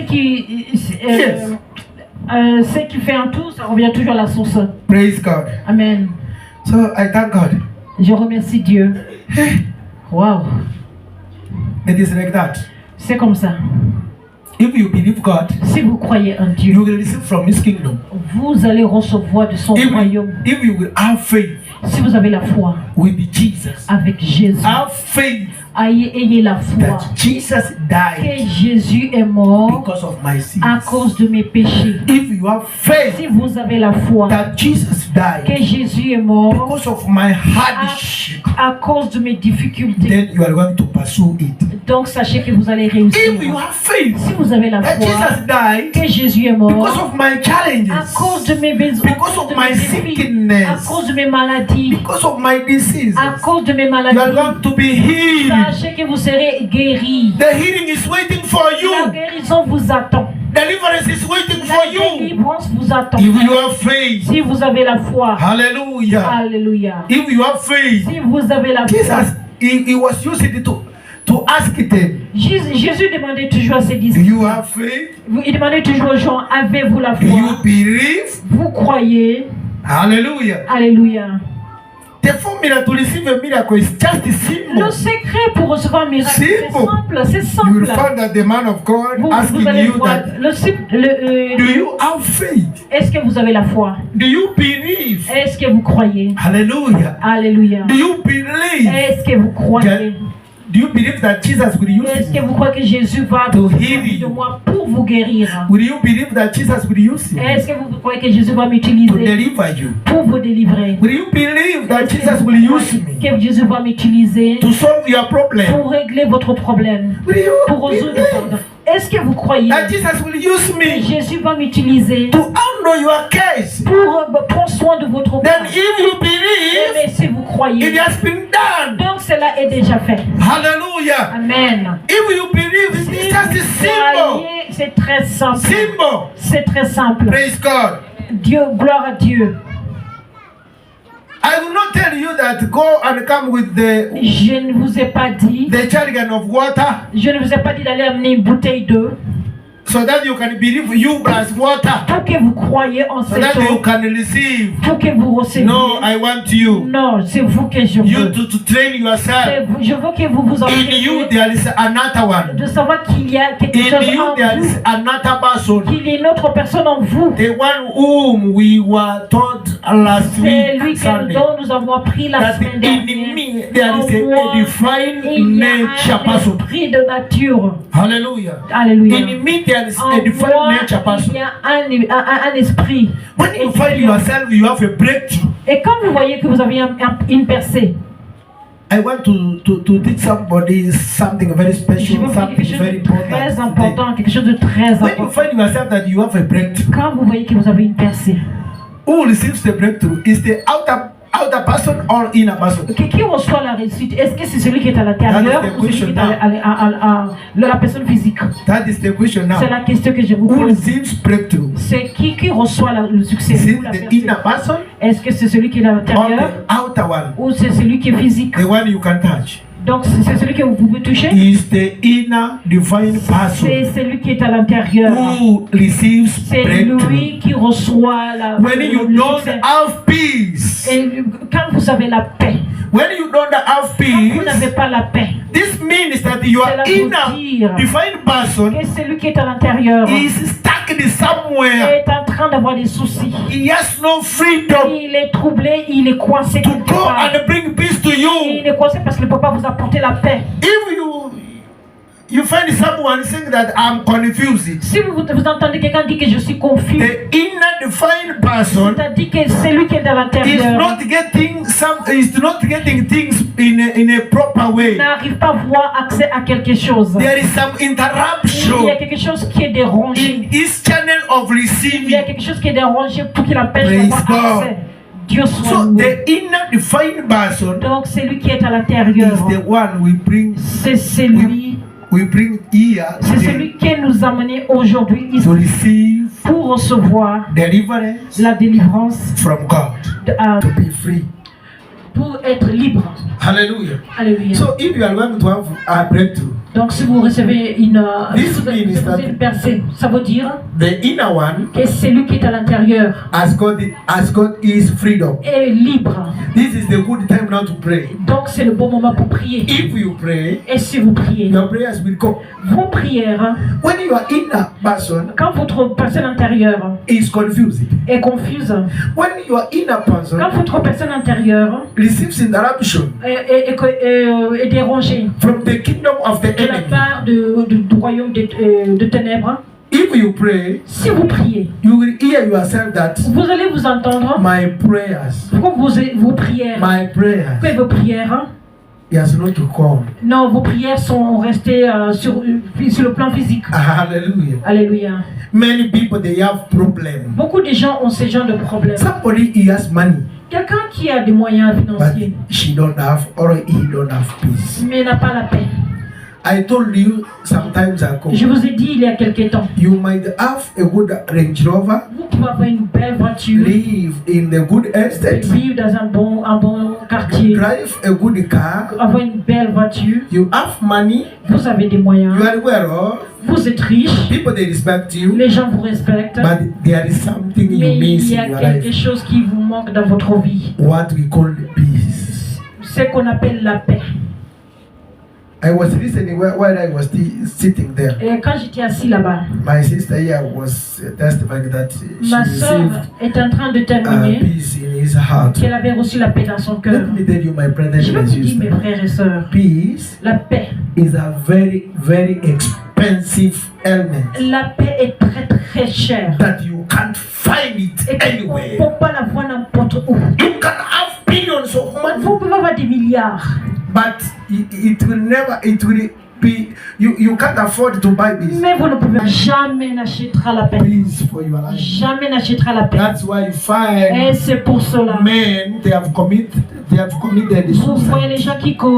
qui fait un tour, ça revient toujours à la source. Praise God. Amen. So I thank God. Je remercie Dieu. Wow. It is like that. C'est comme ça. If you believe God, Si vous croyez en Dieu, you will receive from His kingdom. vous allez recevoir de son royaume. If you will have faith Si vous avez la foi with Jesus, avec Jésus, have faith ayez la foi that Jesus que died Jésus est mort because of my sins. à cause de mes péchés. If you have faith Si vous avez la foi that Jesus died que Jésus est mort because of my hardship, à cause de mes difficultés, then you are going to pursue it. donc sachez que vous allez réussir. If you have faith Si vous avez la that foi Jesus died que Jésus est because mort of my à challenges, cause de mes besoins, because of de my mes défis, à sickness, cause de mes maladies, because of my diseases, à cause de mes you are maladies, going to be healed. sachez que vous serez guéris. The healing is waiting for La you. guérison vous attend. Deliverance is waiting La for you. délivrance vous attend. If you have faith, Si vous avez la foi, hallelujah. alléluia. If you have faith, Si vous avez la foi, Jesus, he was used to ask them, Jésus demandait toujours à ses do disciples, you have faith? il demandait toujours aux gens, avez-vous la Do you foi? believe? Vous croyez? Hallelujah. Alléluia. The formula to receive a miracle is just Le simple. secret pour recevoir un miracle, c'est Simple. simple, c'est You will simple. find that the man of God Vous asking allez you voir, that, do you have faith? est-ce que vous avez la foi? Do you believe? Est-ce que vous croyez? Hallelujah. Alléluia. Do you believe? Est-ce que vous croyez? Do you believe that Jesus will use Est-ce que you? vous croyez que Jésus va To vous heal servir de you. moi pour vous guérir? Will you believe that Jesus will use you Est-ce que vous croyez que Jésus va to m'utiliser deliver you? pour vous délivrer? Will you believe that Est-ce que Jesus vous will croyez use me que Jésus va m'utiliser to solve your problem? pour régler votre problème, Will you pour résoudre believe votre... Est-ce que vous croyez that Jesus will use que me Jésus va m'utiliser to handle your case? pour prendre soin de votre Then cas? if you believe, Mais si vous it croyez, has been done. donc cela est déjà fait. Hallelujah. Amen. If you believe, Si it's just vous simple. croyez, c'est très simple. Simple. C'est très simple. Praise God. Dieu, gloire à Dieu. I will not tell you that go and come with Je ne vous ai pas dit, the jerrycan of water je ne vous ai pas dit d'aller amener une bouteille d'eau so that you can believe you plus water, pour que vous croyez en so cette that you eau, can receive. pour que vous receviez. No, I want you. Non, c'est vous que je You veux. to train yourself. Je veux que vous vous In you entraîniez there is another one. de savoir qu'il y a quelque In chose you en there vous, is another person. qu'il y a une autre personne en vous. The one whom we were taught last C'est lui week Sunday. dont nous avons appris la That semaine in dernière. me there En is moi, a divine il y a nature un person. esprit de nature. Hallelujah. Alléluia. In me there is En a divine moi, nature person. il y a un esprit. When you find yourself, you have a breakthrough. Et quand vous voyez que vous avez une percée, I want to teach somebody something very je veux special, vous dire quelque something chose very de très important. important, quelque chose de très When you important. find yourself that you have a breakthrough, Quand vous voyez que vous avez une percée, who receives the breakthrough? Is the outer person or inner person? qui reçoit la réussite? Est-ce que c'est celui qui est à l'intérieur That is the ou celui qui est question la personne physique? That is the question now. C'est la question que je vous Who pose. receives breakthrough? C'est qui reçoit le succès? Is Ou la it the percée? inner person Est-ce que c'est celui qui est à or l'intérieur the outer one? ou c'est celui qui est physique? The one you can touch. Donc c'est celui que vous pouvez toucher? Is the inner divine person C'est celui qui est à l'intérieur. who receives C'est breakthrough. lui qui reçoit When you le don't succès. have peace, Et quand vous avez la paix, when you don't have quand vous n'avez peace, pas la paix, this means that your Cela veut inner dire divine person que celui qui est à l'intérieur is stuck somewhere. est en train d'avoir des soucis. He has no freedom Il est troublé, il est coincé to quelque go part. and bring peace to Il you. est coincé parce qu'il ne peut pas vous apporter la paix. If you find someone saying that I'm confused, Si vous entendez quelqu'un dire que je suis confus, the inner divine person c'est-à-dire que c'est lui qui est à is l'intérieur not getting things in a proper way. n'arrive pas à avoir accès à quelque chose. There is some Il y interruption a quelque chose qui est dérangé. in his channel of Il y a receiving. quelque chose qui est dérangé pour qu'il empêche Praise d'avoir God. accès. Dieu soit So loué. the inner divine person Donc c'est lui qui est à l'intérieur. is the one C'est celui, we bring here c'est today celui qui nous a amenés aujourd'hui ici to receive pour recevoir deliverance la délivrance, from God, to be free. pour être libre. Hallelujah. Alléluia. So if you are going to have a breakthrough, Donc si vous recevez This means that- une percée, ça veut dire the inner one que celui qui est à l'intérieur has got his freedom. est libre. This is the good time now to pray. Donc c'est le bon moment pour prier. If you pray, Et si vous priez, your prayers will come. vos prières, When your inner person quand votre personne intérieure is confused, est confuse, when your inner person quand votre personne intérieure receives interruption est dérangée from the kingdom of the de la enemy, part du royaume de ténèbres, if you pray, si vous priez, you will hear yourself that vous allez vous entendre my prayers, vos prières, que vos prières, he has not to come. non, vos prières sont restées sur le plan physique. Hallelujah. Alléluia. Many people, they have problems. Beaucoup de gens ont ce genre de problèmes. Somebody, he has money, Quelqu'un qui a des moyens but financiers, she don't have, or he don't have peace. mais n'a pas la paix. I told you sometimes ago, Je vous ai dit il y a quelque temps, you might have a good Range Rover, vous pouvez avoir une belle voiture, live in the good estate, vivre dans un bon quartier, drive a good car, avoir une belle voiture, you have money, vous avez des moyens, you are well off, vous êtes riche, people they respect you, les gens vous respectent, but there is something mais you miss il y in a your quelque life, chose qui vous manque dans votre vie, what we call peace. c'est qu'on appelle la paix. I was listening while I was sitting there. Et quand j'étais assis là-bas, My sister here was testifying that she ma soeur received est en train de témoigner peace in his heart. qu'elle avait reçu la paix dans son cœur. Let me tell you, my brothers Je vais and vous dire, mes sisters, frères et sœurs, peace la paix. is a very, very expensive element La paix est très très chère. that you can't find it Et qu'on ne anywhere. peut pas la voir n'importe où. You can have billions of money, Vous pouvez avoir des milliards, but it will never, it will be, you can't afford to buy this. mais vous ne pouvez jamais n'achètera la paix. Peace for your life. Jamais n'achètera la paix. That's why you Et find c'est pour cela. men, they have committed Vous voyez les suicide. gens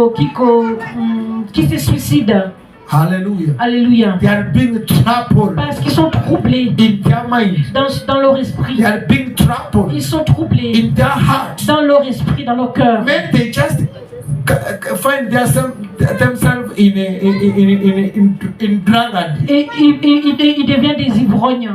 qui se suicident. Hallelujah. Alléluia. They are being troubled Parce qu'ils sont troublés in their mind. dans leur esprit. They are being troubled Ils sont troublés in their heart. dans leur esprit, dans leur cœur. Men, they just find themselves in drunkard. Et ils deviennent des ivrognes.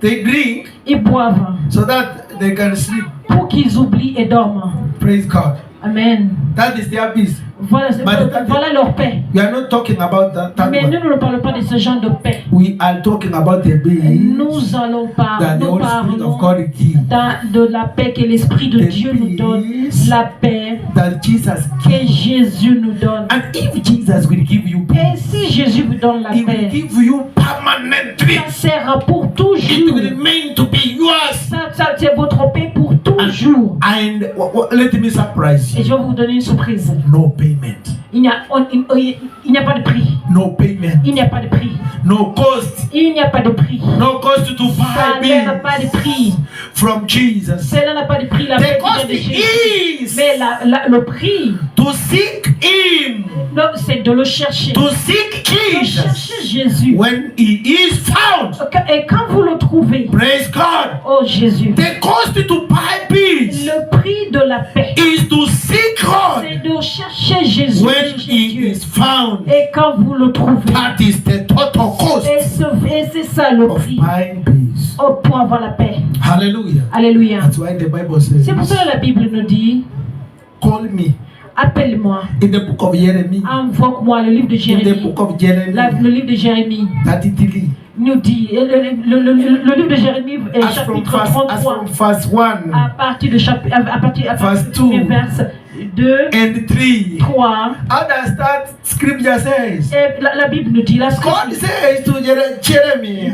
They drink Ils boivent so that they can sleep. pour qu'ils oublient et dorment. Praise God. Amen. That is their peace. Voilà leur paix. We are not talking about that Mais one. nous ne parlons pas de ce genre de paix. We are talking about the peace Nous allons that the nous Holy Spirit of parlons God gives. de la paix que l'Esprit de The Dieu nous donne. peace La paix that Jesus que gives. Jésus nous donne. And if Jesus will give you Et peace, si Jésus vous donne la He will paix, give you permanently. ça sera pour It toujours. will remain to be yours. Ça c'est votre paix pour toujours. And let me surprise Et je you. vais vous donner une surprise. No payment. Il n'y a pas de prix. No payment. Il n'y a pas de prix. No cost. Il n'y a pas de prix. No cost to Ça buy n'a pas de peace prix. from Jesus. Cela n'a pas de prix. La The paix qui cost vient de Jésus. is Mais le prix, to seek Him. c'est de le chercher. To seek De Jesus chercher Jésus. when He is found. Et quand vous le trouvez, Praise God. oh Jésus, The cost to buy peace le prix de la paix, is to seek God c'est de chercher Jésus. when chercher He Dieu. is found. Et quand vous le trouvez, That is the total cost et c'est ça le of prix buying peace. pour avoir la paix. Hallelujah. Alléluia. That's why the Bible says, C'est pour cela que la Bible nous dit, call me. appelle-moi, In the book of Jeremy, invoque-moi. Le livre de in the Jérémie, book of Jeremy, le livre de Jérémie 33, nous dit, le livre de Jérémie, as from chapitre 33, verse 1 à partir de Verse two. verse 2, and 3. 3, How does that scripture says? et la Bible nous dit, God says to Jeremy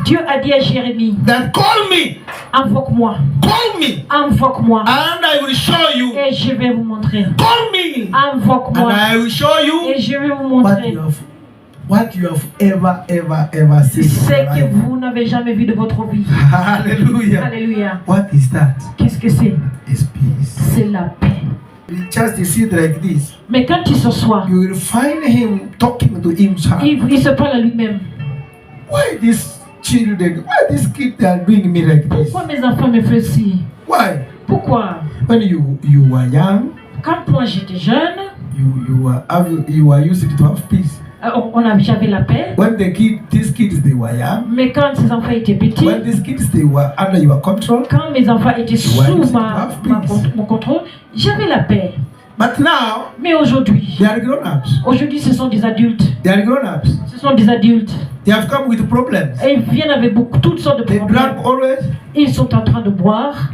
Dieu a dit à Jérémie, that call me, invoque-moi, and I will show you. et je vais vous montrer. Call me, and Invoque-moi, I will show you et je vais vous what montrer you have ever seen. ce in your que life. vous n'avez jamais vu de votre vie. Hallelujah. Alléluia. What is that? Qu'est-ce que c'est? It's peace. C'est la paix. Just sit like this. Mais quand il s'assoit, You will find him talking to himself. il se parle à lui-même. Why these children? Why these kids are doing me like this? Pourquoi mes enfants me font ci? Why? Pourquoi? When you were young, Quand moi j'étais jeune, you were used to have peace. J'avais la paix. When these kids, they were young. Mais quand ces enfants étaient petits, When these kids, they were under your control. quand mes enfants étaient sous mon contrôle, j'avais la paix. But now, mais aujourd'hui, they are grown-ups. Aujourd'hui, ce sont des adultes. They are grown-ups. Ce sont des adultes. They have come with problems. Et ils viennent avec toutes sortes de They problèmes. drink always. Ils sont en train de boire.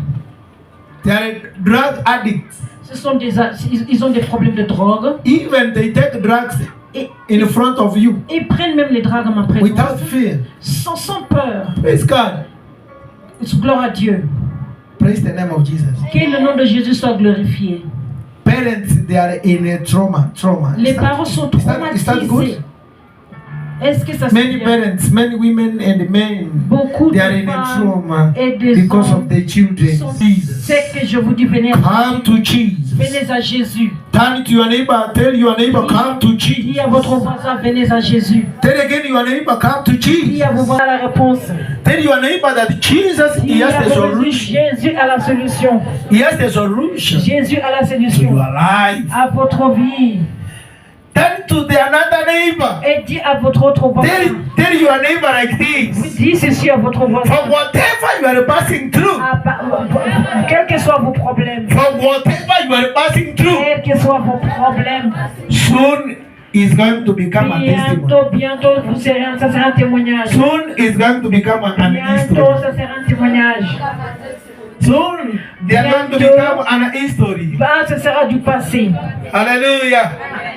They are drug addicts. Ils ont des problèmes de drogue. Even they take drugs in front of you. Ils prennent même les drogues en ma présence. Without fear. Sans peur. Praise God. Gloire à Dieu. Praise the name of Jesus. Que le nom de Jésus soit glorifié. Parents, they are in a trauma. Les parents sont traumatisés. Is that good? Est-ce que ça Many parents, many women and men, beaucoup they are de in a femmes trauma et des because hommes of their children. c'est que je vous dis, venez Come to Jesus. Venez à Jésus. Turn to your neighbor, tell your neighbor, come to Jesus. Dis à votre voisin, venez à Jésus. Tell again your neighbor, come to Dis à Jesus. vos voisins la réponse. Tell your neighbor that Jesus, he has the solution. Jésus a la solution. He has the solution Jésus a la to solution your life. à votre vie. Turn to the another neighbor. Et dis à votre autre voisin. Tell your neighbor like this. Dis ceci à votre voisin. For whatever you are passing through. Quels que soient vos problèmes. For whatever you are passing through. Quels que soient vos problèmes. Soon is going to become a testimony. Bientôt, ça sera un témoignage. Soon is going to become an history. Bientôt, ça sera un témoignage. Soon they are going to become an history. Ça sera du passé. Hallelujah.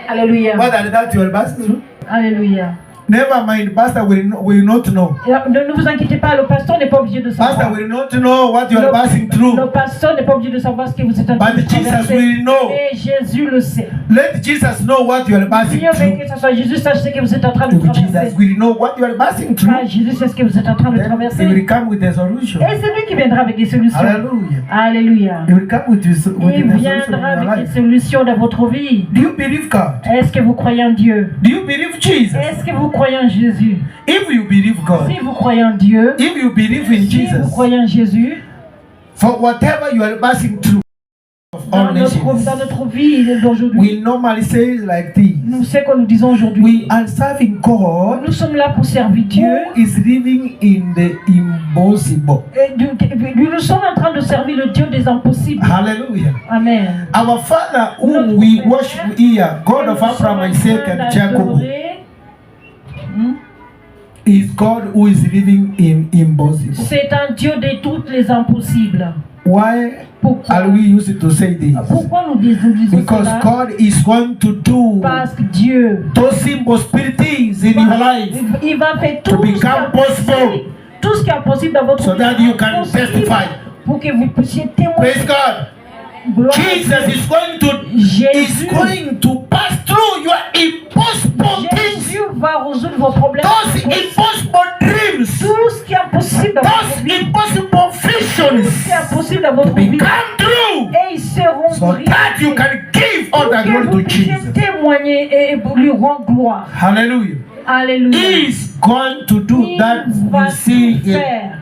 Alléluia. What are that you are passing through? Alléluia. Never mind, pastor will not know. Ne vous inquiétez pas, le pasteur n'est pas obligé de savoir. Pastor will not know what you are passing through. Le pasteur n'est pas obligé de savoir ce que vous êtes en train de But Jesus traverser. will know. Et Jésus le sait. Let Jesus know what you are passing Dieu veut through. que ce soit Jésus sache ce que vous êtes en train de traverser. Jesus will know what you are passing through. Ah, Jésus sait ce que vous êtes en train de Then traverser. he will come with a solution. Et c'est lui qui viendra avec des solutions. Hallelujah. Alléluia. He will come with a Il solution in viendra your avec des life. solutions dans votre vie. Do you believe God? Est-ce que vous croyez en Dieu? Do you believe Jesus? Est-ce que vous croyez en Jésus? If you believe God, Si vous croyez en Dieu, if you believe in si vous Jesus, croyez en Jésus, for whatever you are passing through of all dans nations, notre vie d'aujourd'hui, we normally say like this. nous c'est que nous disons aujourd'hui, We are serving God nous sommes là pour servir Dieu. who is living in the impossible. Et nous sommes en train de servir le Dieu des impossibles. Hallelujah. Amen. Our Father whom we worship here, God of Abraham, Isaac and Jacob, is God who is living in impossible. C'est un Dieu de toutes les impossibles. Why are we used to say this? Pourquoi nous disons Because cela? God is going to do Parce que Dieu, those impossibilities in your life il va faire to become possible, tout ce qui est possible dans votre so vie. that you can testify. Pour que vous puissiez témoigner. Praise God. Gloire à Jesus is going to pass through your impossible things, Jésus va résoudre vos problèmes. those impossible dreams, Tout ce qui est possible dans votre those vie. impossible Tout ce visions qui est possible dans votre to vie. become true, Et ils seront so that you can give all the que glory vous to puissiez Jesus. témoigner et lui rendre gloire. Hallelujah. Alléluia. He is going to do that. You see it,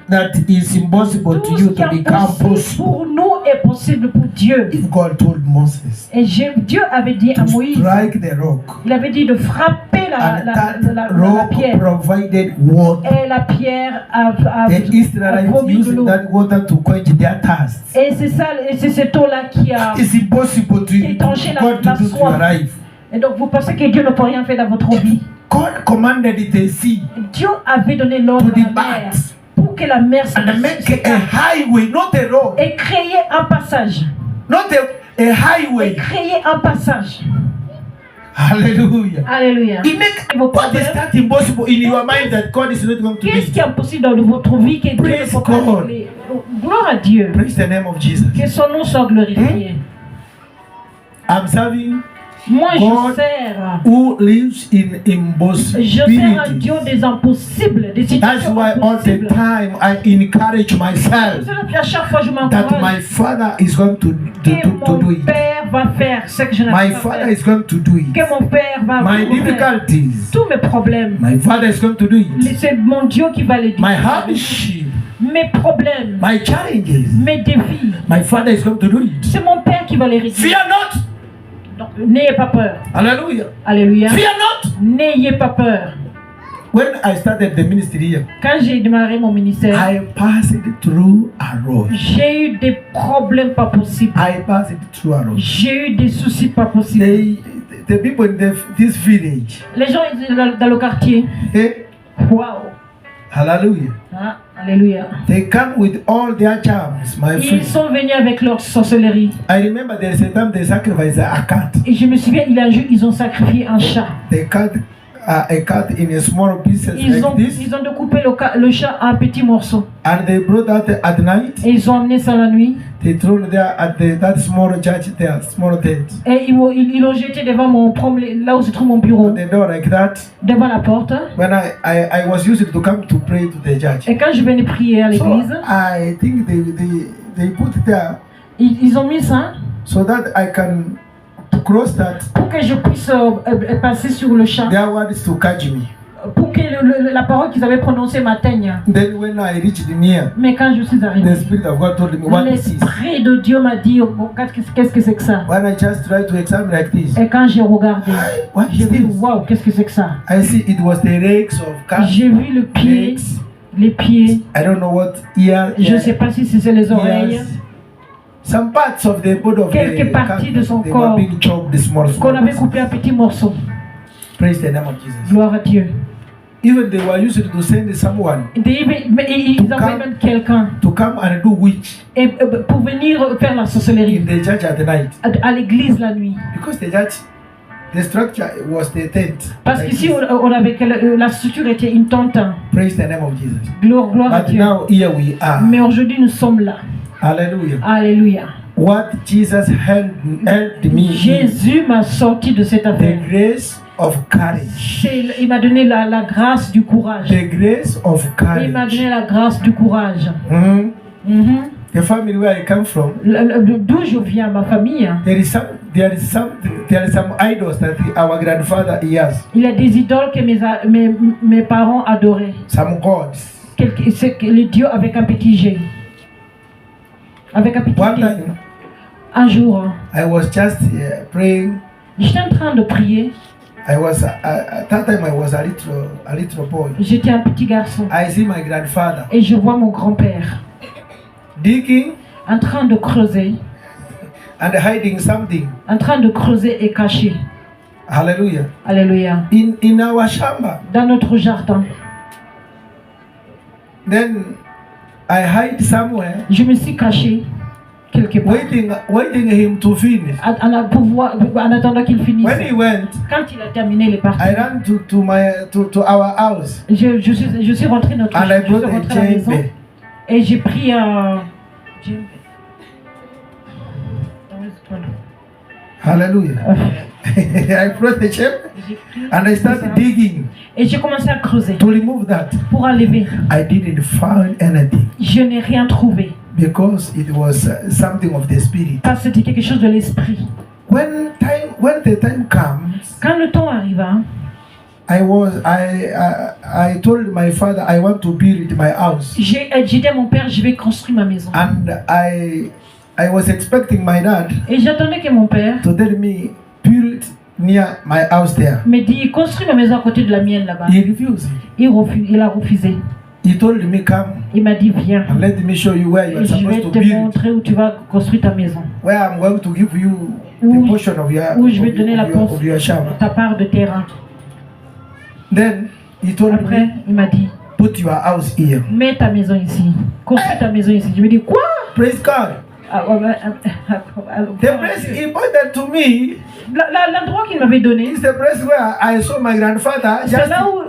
that is impossible to Tout you ce qui to est become possible possible. pour nous est possible pour Dieu. If God told Moses Et Dieu avait dit à to Moïse, strike the rock, il avait dit de frapper and that la rock pierre. provided water, Et la pierre a the Israelites vomi de used l'eau. that water to quench their thirst. Et c'est ça, et c'est cette eau-là qui a... It's impossible to étanché God to la do to your soif. life. Et donc vous pensez que Dieu ne peut rien faire dans votre vie. God commanded the sea Dieu avait donné l'ordre to à la the mer birds pour que la mer and make a highway, not a road, et créer un passage. not a Et highway. créer un passage. Hallelujah. Alléluia. He make Vos what is problèmes. that impossible in your mind that God is not going to Qu'est-ce do? qui est impossible dans votre vie que Dieu ne Praise peut pas God. régler? Gloire à Dieu. Praise the name of Jesus. Que son nom soit glorifié. I'm serving Moi, je God sers. who lives in Je sers un Dieu impossibility. des impossibles, des That's situations why all the impossibles. time I encourage myself À chaque fois, je that m'encourage my Father is going to que do mon it. Père va faire ce que je My n'arrive pas à Father faire. is going to do it. Que mon Père va My tout faire. difficulties, Tous mes problèmes. my Father is going to do it. C'est mon Dieu qui va les dire. My hardship, Mes problèmes, my challenges, mes défis. my Father is going to do it. C'est mon Père qui va les résoudre. Fear not. Donc, n'ayez pas peur. Hallelujah. Alléluia. Fear not. N'ayez pas peur. When I started the ministry here, Quand j'ai démarré mon ministère, I passed through a road. j'ai eu des problèmes pas possibles. I passed through a road. J'ai eu des soucis pas possibles. The people in this village, Les gens dans le quartier, eh, waouh. hallelujah, Ah, alléluia. they come with all their charms, my Ils friend. sont venus avec leur sorcellerie. I remember there is a time they sacrifice a cat. Et je me souviens, il y a un jour, ils ont sacrifié un chat. They cut a cat in a small pieces Ils ont like this, découpé le chat en petits morceaux. and they brought that at night. Et ils ont emmené ça la nuit. They throw it there at that small church there, small tent. Et ils l'ont jeté devant là où se trouve mon bureau. The door like that. Devant la porte. When I was used to come to pray to the church. Et quand je venais prier à So l'église, I think they put there ils ont mis ça so that I can cross that. pour que je puisse passer sur le chat. Their words to catch me. Pour que la parole qu'ils avaient prononcée m'atteigne. Then when I reached near, Mais quand je suis the arrivé, Spirit of God told me what this is. l'Esprit de Dieu m'a dit, oh, qu'est-ce que c'est que ça? When I just tried to examine like this, Et quand j'ai regardé, what j'ai is vu, this? waouh, qu'est-ce que c'est que ça? I see it was the legs of cat. J'ai vu le pied, Legs. les pieds. I don't know what ear. Je ne sais pas si c'est les oreilles. ears. Some parts of the body of Quelques the cat, parties de son they corps were being chopped small. Qu'on avait coupé en petits morceaux. Praise the name of Jesus. Gloire à Dieu. Even they were used to send someone Mais ils envoyaient même quelqu'un to come and do witch pour venir faire la sorcellerie in the church at night, à l'église la nuit. because the church, the structure was the tent. Parce like qu'ici, this. on avait que la structure était une tente. Praise the name of Jesus. Gloire à But Dieu. now here we are. Mais aujourd'hui, nous sommes là. Hallelujah. Alléluia. What Jesus helped me in, Jésus m'a sorti de cette the affaire. grace of courage. Il m'a donné la grâce du courage. The grace of Il m'a courage. donné la grâce du courage. Mhm. Mhm. The family where I come from, D'où je viens, ma famille, there is some idols that our grandfather he has. il y a des idoles que mes parents adoraient. Some gods. C'est le Dieu avec un petit G. Avec un petit One T. time, Un jour, I was just praying. j'étais en train de prier. I was at that time I was a little boy. J'étais un petit garçon. I see my grandfather Et je vois mon grand-père digging en train de creuser. and hiding something. En train de creuser et cacher. Hallelujah. Alléluia. In our shamba. Dans notre jardin. Then I hide somewhere, Je me suis caché quelque part. waiting him to finish. En attendant qu'il finisse. When he went, Quand il a terminé, il est parti. I ran to our house Je suis rentré dans notre and I je suis brought a rentré à la maison djembe. et j'ai pris un Hallelujah. I brought the djembe and I started digging et j'ai commencé à creuser to remove that. pour enlever. I didn't find anything Je n'ai rien trouvé because it was something of the spirit. parce que c'était quelque chose de l'esprit. When the time comes, Quand le temps arriva, I told my father I want to build my house, j'ai dit à mon père, je vais construire ma maison. and I was expecting my dad Et j'attendais que mon père to tell me build near my house there. me dise, construis ma maison à côté de la mienne là-bas. He refused. Il a refusé. He told me come Il m'a dit, viens. and let me show you where you Et are je vais supposed to te build, montrer où tu vas construire ta maison. where I'm going to give you the Où portion of je vais donner la portion, your shamba. ta part de terrain. Then he told Après, me il m'a dit, put your house here. mets ta maison ici. Construis ta maison ici. Je me dis, quoi? Praise God. The place he pointed to me L'endroit qu'il m'avait donné, is the place where I saw my grandfather c'est just là où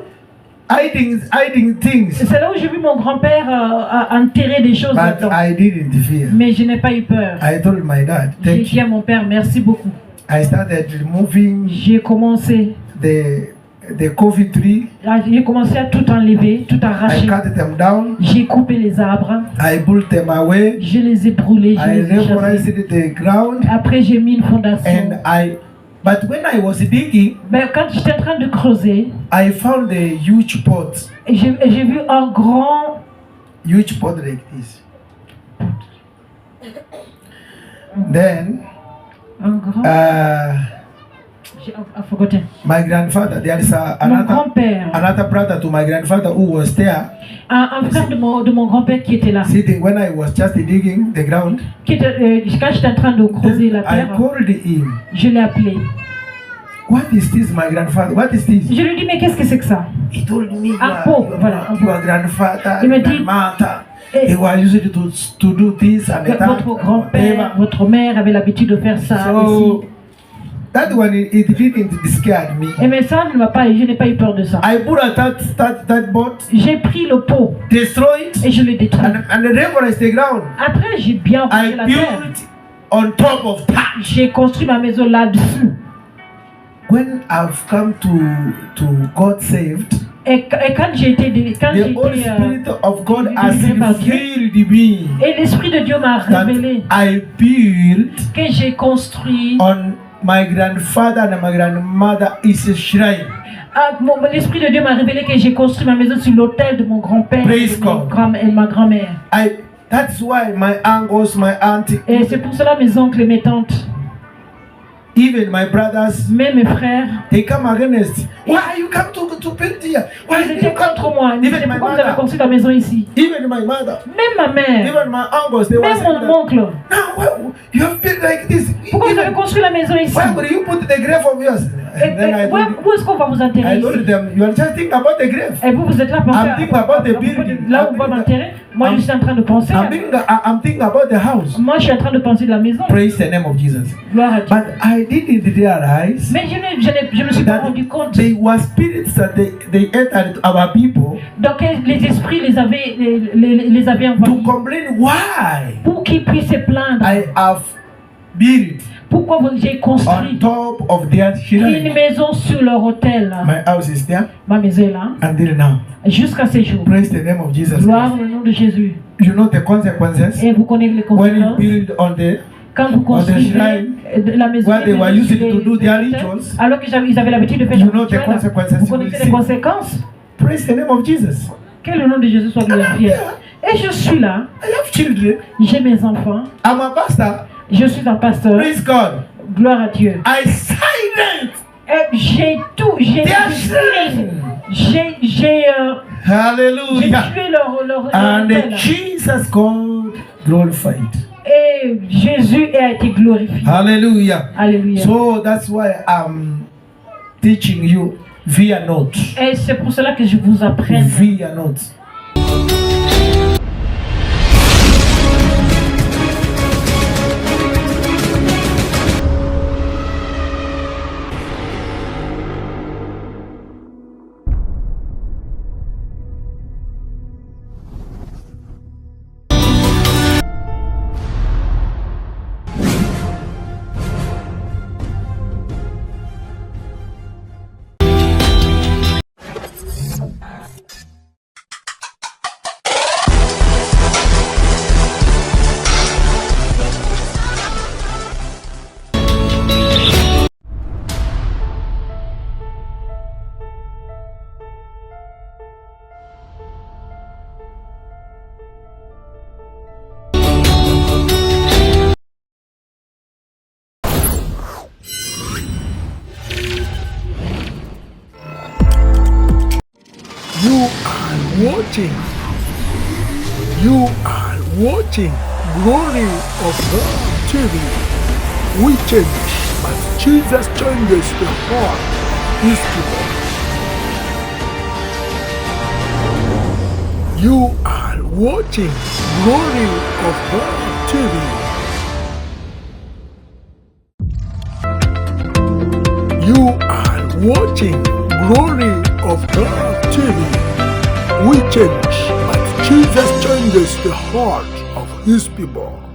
hiding things. c'est là où j'ai vu mon grand-père enterrer des choses But là-dedans. I didn't fear. Mais je n'ai pas eu peur. I told my dad, J'ai thank dit à you. mon père, merci beaucoup. I started removing J'ai commencé the coffee tree. J'ai commencé à tout enlever, tout I arracher. cut them down. J'ai coupé les arbres. I pulled them away. Je les ai brûlés. Je I les ai chassés. reforested the ground. Après, j'ai mis une fondation. But when I was digging, Ben, quand j'étais en train de creuser, I found a huge pot. j'ai vu un grand... Huge pot like this. Then Un grand... I've forgotten. My grandfather, there is Mon grand-père, another brother to my grandfather who was there. un frère de mon grand-père qui était là. Sitting when I was just digging the ground. Quand j'étais en train de creuser la I terre, called him. je l'ai appelé. What is this, my grandfather? What is this? Je lui ai dit, mais qu'est-ce que c'est que ça? He told me, Un pot, voilà. your grandfather, Il m'a dit, grandmother, eh, they were used to do this and that. votre grand-père, votre mère avait l'habitude de faire ça So, ici. that one, it didn't scare me. Et mais ça ne m'a pas, je n'ai pas eu peur de ça. I put that boat, J'ai pris le pot destroy it, et je l'ai détruit. and reverse the ground. Après, j'ai bien I pris la terre. built on top of that. J'ai construit ma maison là-dessus. When I've come to got saved, Et quand j'ai été, the Holy Spirit of God has revealed me et l'Esprit de Dieu m'a that révélé I built que j'ai construit. on my grandfather and my grandmother is a shrine. L'Esprit de Dieu m'a révélé que j'ai construit ma maison sur l'autel de mon grand-père Praise God. et ma grand-mère. That's why my uncles, my auntie, Et c'est pour cela mes oncles et mes tantes, even my brothers, même mes frères, they come against. Why you come to build here? Why ils you étaient come contre moi. Ils me disaient, Even my pourquoi vous avez mother, construit la maison ici? even my mother, Même ma mère, even my uncles, they were même saying mon that, oncle. no, why, you have built like this. Pourquoi vous avez Even, construit la maison ici? why would you put the grave of yours? And then I told, Où est-ce qu'on va vous enterrer I told ici? them, you are just thinking about the grave. Et vous êtes là pour I'm faire thinking about the building. là où on va m'enterrer. Moi, je suis en train de penser. I'm thinking about the house. Moi, je suis en train de penser de la maison. Praise the name of Jesus. Gloire à Dieu. But I didn't realize Mais je me suis pas that rendu compte. they were spirits that they entered our people Donc les esprits les avaient to envahis complain why pour qu'ils puissent se plaindre. I have built Pourquoi j'ai on construit top of their une shrine. maison sur leur hôtel. My house is there Ma maison est là. until now. Jusqu'à ces jours. Praise the name of Jesus. Gloire au nom de Jésus. You know the consequences Et vous connaissez les when you conséquences. build on the Quand vous construisez shrine, la maison where they were sur used les to do their hôtels, rituals. alors qu'ils avaient l'habitude de faire You des know the rituels, consequences vous you will connaissez see. les conséquences. Praise the name of Jesus. Que le nom de Jésus soit glorifié. Et je suis là, I have children. j'ai mes enfants, I'm a pastor. je suis un pasteur. Praise God. Gloire à Dieu. I silent. J'ai tout, j'ai Hallelujah. tué leur And hôtel. Jesus God glorified. Et Jésus a été glorifié. Hallelujah. Alléluia. So that's why I'm teaching you via notes. Et c'est pour cela que je vous apprends. Via notes. You are watching Glory of God TV. We change, but Jesus changes the heart of His people. You are watching Glory of God TV. You are watching Glory of God TV. We change, but Jesus changes the heart of His people.